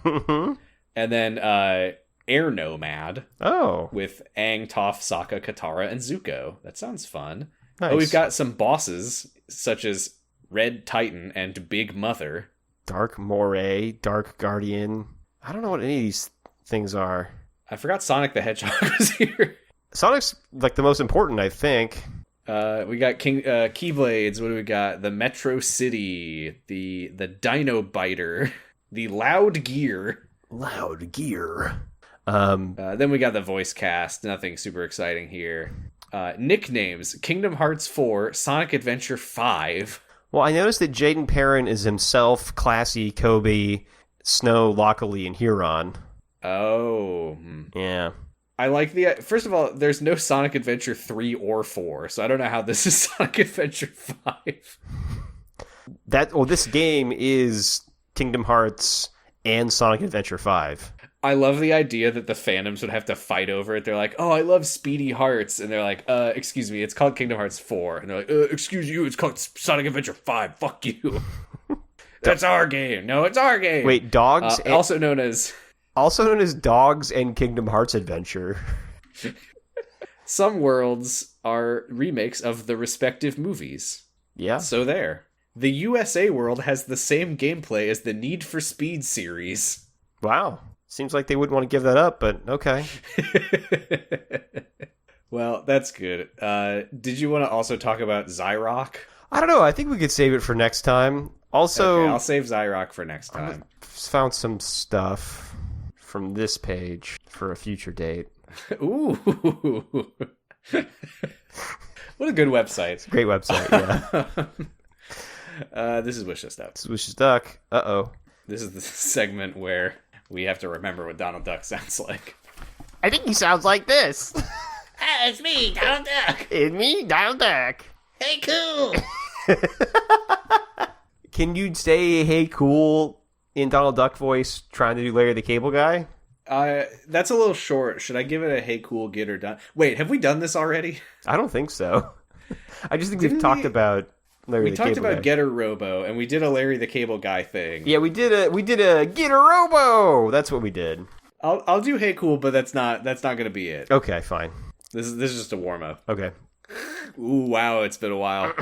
And then Air Nomad. Oh. With Aang, Toph, Sokka, Katara, and Zuko. That sounds fun. Nice. Oh, we've got some bosses, such as Red Titan and Big Mother. Dark Moray, Dark Guardian. I don't know what any of these things are. I forgot Sonic the Hedgehog was here. Sonic's like the most important, I think. We got Keyblades. What do we got? The Metro City, the Dino Biter, the Loud Gear. Loud Gear. Then we got the voice cast. Nothing super exciting here. Nicknames: Kingdom Hearts 4, Sonic Adventure 5. Well, I noticed that Jaden Perrin is himself, Classy, Kobe, Snow, Lockley, and Huron. Oh. Yeah. I like first of all, there's no Sonic Adventure 3 or 4, so I don't know how this is Sonic Adventure 5. This game is Kingdom Hearts and Sonic Adventure 5. I love the idea that the fandoms would have to fight over it. They're like, oh, I love Speedy Hearts. And they're like, excuse me, it's called Kingdom Hearts 4. And they're like, excuse you, it's called Sonic Adventure 5. Fuck you. That's our game. No, it's our game. Wait, Dogs? Also known as Dogs and Kingdom Hearts Adventure. Some worlds are remakes of the respective movies. Yeah. So there. The USA world has the same gameplay as the Need for Speed series. Wow. Seems like they wouldn't want to give that up, but okay. Well, that's good. Did you want to also talk about Zyrock? I don't know. I think we could save it for next time. Also, okay, I'll save Zyrock for next time. Found some stuff from this page for a future date. Ooh. What a good website. It's a great website, yeah. This is Wish Us Duck. This is Wish Us Duck. Uh-oh. This is the segment where we have to remember what Donald Duck sounds like. I think he sounds like this. It's me, Donald Duck. It's me, Donald Duck. Hey, cool. Can you say "Hey, cool" in Donald Duck voice, trying to do Larry the Cable Guy? That's a little short. Should I give it a "Hey, cool" get her done? Wait, have we done this already? I don't think so. I just think we've talked about Larry the Cable Guy. We talked about Getter Robo, and we did a Larry the Cable Guy thing. Yeah, we did a Getter Robo. That's what we did. I'll do "Hey, cool," but that's not going to be it. Okay, fine. This is just a warm up. Okay. Ooh, wow! It's been a while.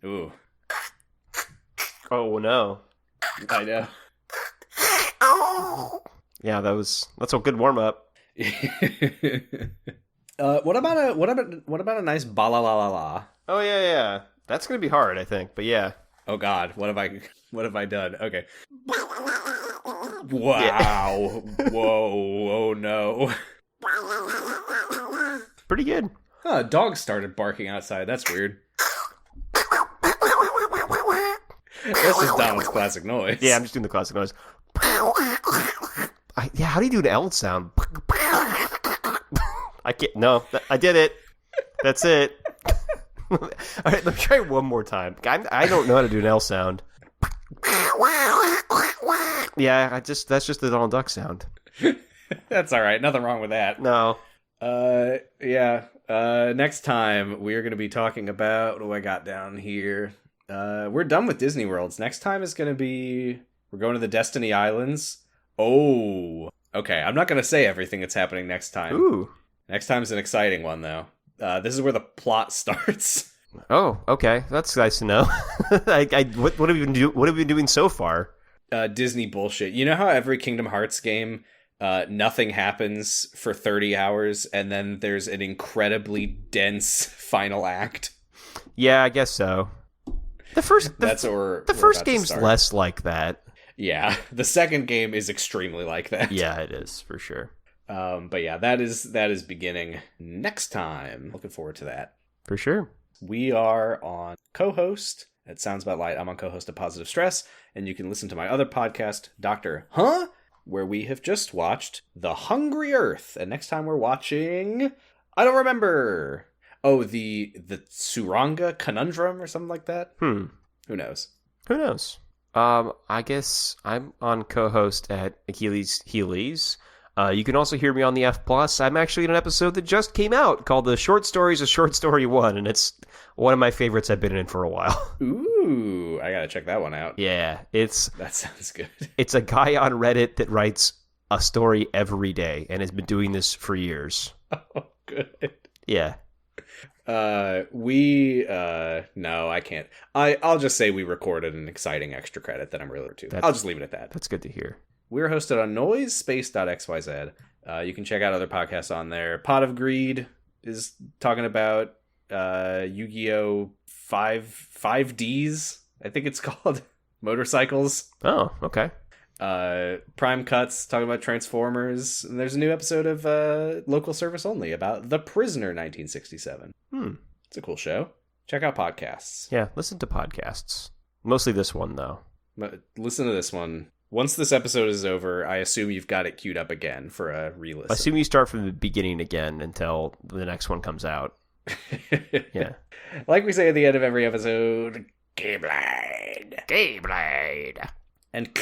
Ooh. Oh no. I know. Yeah, that's a good warm up. What about a nice ba la la la la? Oh yeah. That's gonna be hard, I think. But yeah. Oh God, what have I done? Okay. Wow. Whoa. Oh, no. Pretty good. Huh, a dog started barking outside. That's weird. That's just Donald's classic noise. Yeah, I'm just doing the classic noise. How do you do an L sound? I can't. No, I did it. That's it. All right, let me try it one more time. I don't know how to do an L sound. Yeah, that's just the Donald Duck sound. That's all right. Nothing wrong with that. No. Yeah. Next time we are going to be talking about what do I got down here? We're done with Disney Worlds. Next time is going to be we're going to the Destiny Islands. Oh, okay. I'm not going to say everything that's happening next time. Ooh. Next time is an exciting one though. This is where the plot starts. Oh, okay. That's nice to know. What have you been doing so far? Disney bullshit. You know how every Kingdom Hearts game, nothing happens for 30 hours, and then there's an incredibly dense final act? Yeah, I guess so. The first game's less like that. Yeah, the second game is extremely like that. Yeah, it is for sure. But yeah, that is beginning next time. Looking forward to that. For sure. We are on co-host at Sounds About Light. I'm on co-host at Positive Stress, and you can listen to my other podcast, Dr. Huh? Where we have just watched The Hungry Earth. And next time we're watching, I don't remember. Oh, the Tsuranga Conundrum or something like that? Who knows? Who knows? I guess I'm on co-host at Achilles Heelys. You can also hear me on the F+. I'm actually in an episode that just came out called The Short Stories of Short Story 1, and it's one of my favorites I've been in for a while. Ooh, I gotta check that one out. Yeah, that sounds good. It's a guy on Reddit that writes a story every day and has been doing this for years. Oh, good. Yeah. No, I can't. I'll just say we recorded an exciting extra credit that I'm really to. I'll just leave it at that. That's good to hear. We're hosted on noisespace.xyz. You can check out other podcasts on there. Pot of Greed is talking about Yu-Gi-Oh! 5Ds, I think it's called. Motorcycles. Oh, okay. Prime Cuts talking about Transformers. And there's a new episode of Local Service Only about The Prisoner 1967. It's a cool show. Check out podcasts. Yeah, listen to podcasts. Mostly this one, though. Listen to this one. Once this episode is over, I assume you've got it queued up again for a re-listen. I assume you start from the beginning again until the next one comes out. Yeah. Like we say at the end of every episode, Keyblade. And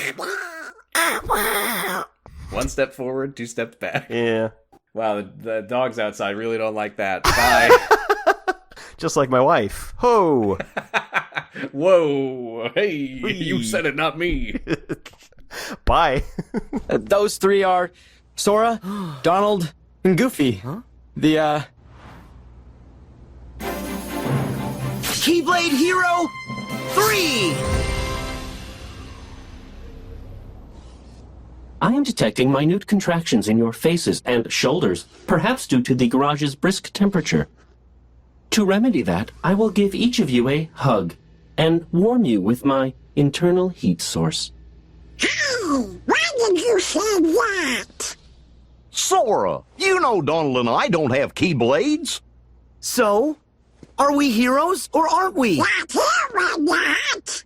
one step forward, 2 steps back. Yeah. Wow, the dogs outside really don't like that. Bye. Just like my wife. Ho! Whoa! Hey, you said it, not me. Bye. Those three are Sora, Donald, and Goofy. Huh? The, Keyblade Hero 3! I am detecting minute contractions in your faces and shoulders, perhaps due to the garage's brisk temperature. To remedy that, I will give each of you a hug and warm you with my internal heat source. Hey, why did you say that? Sora, you know Donald and I don't have Keyblades. So, are we heroes or aren't we? What, we're not?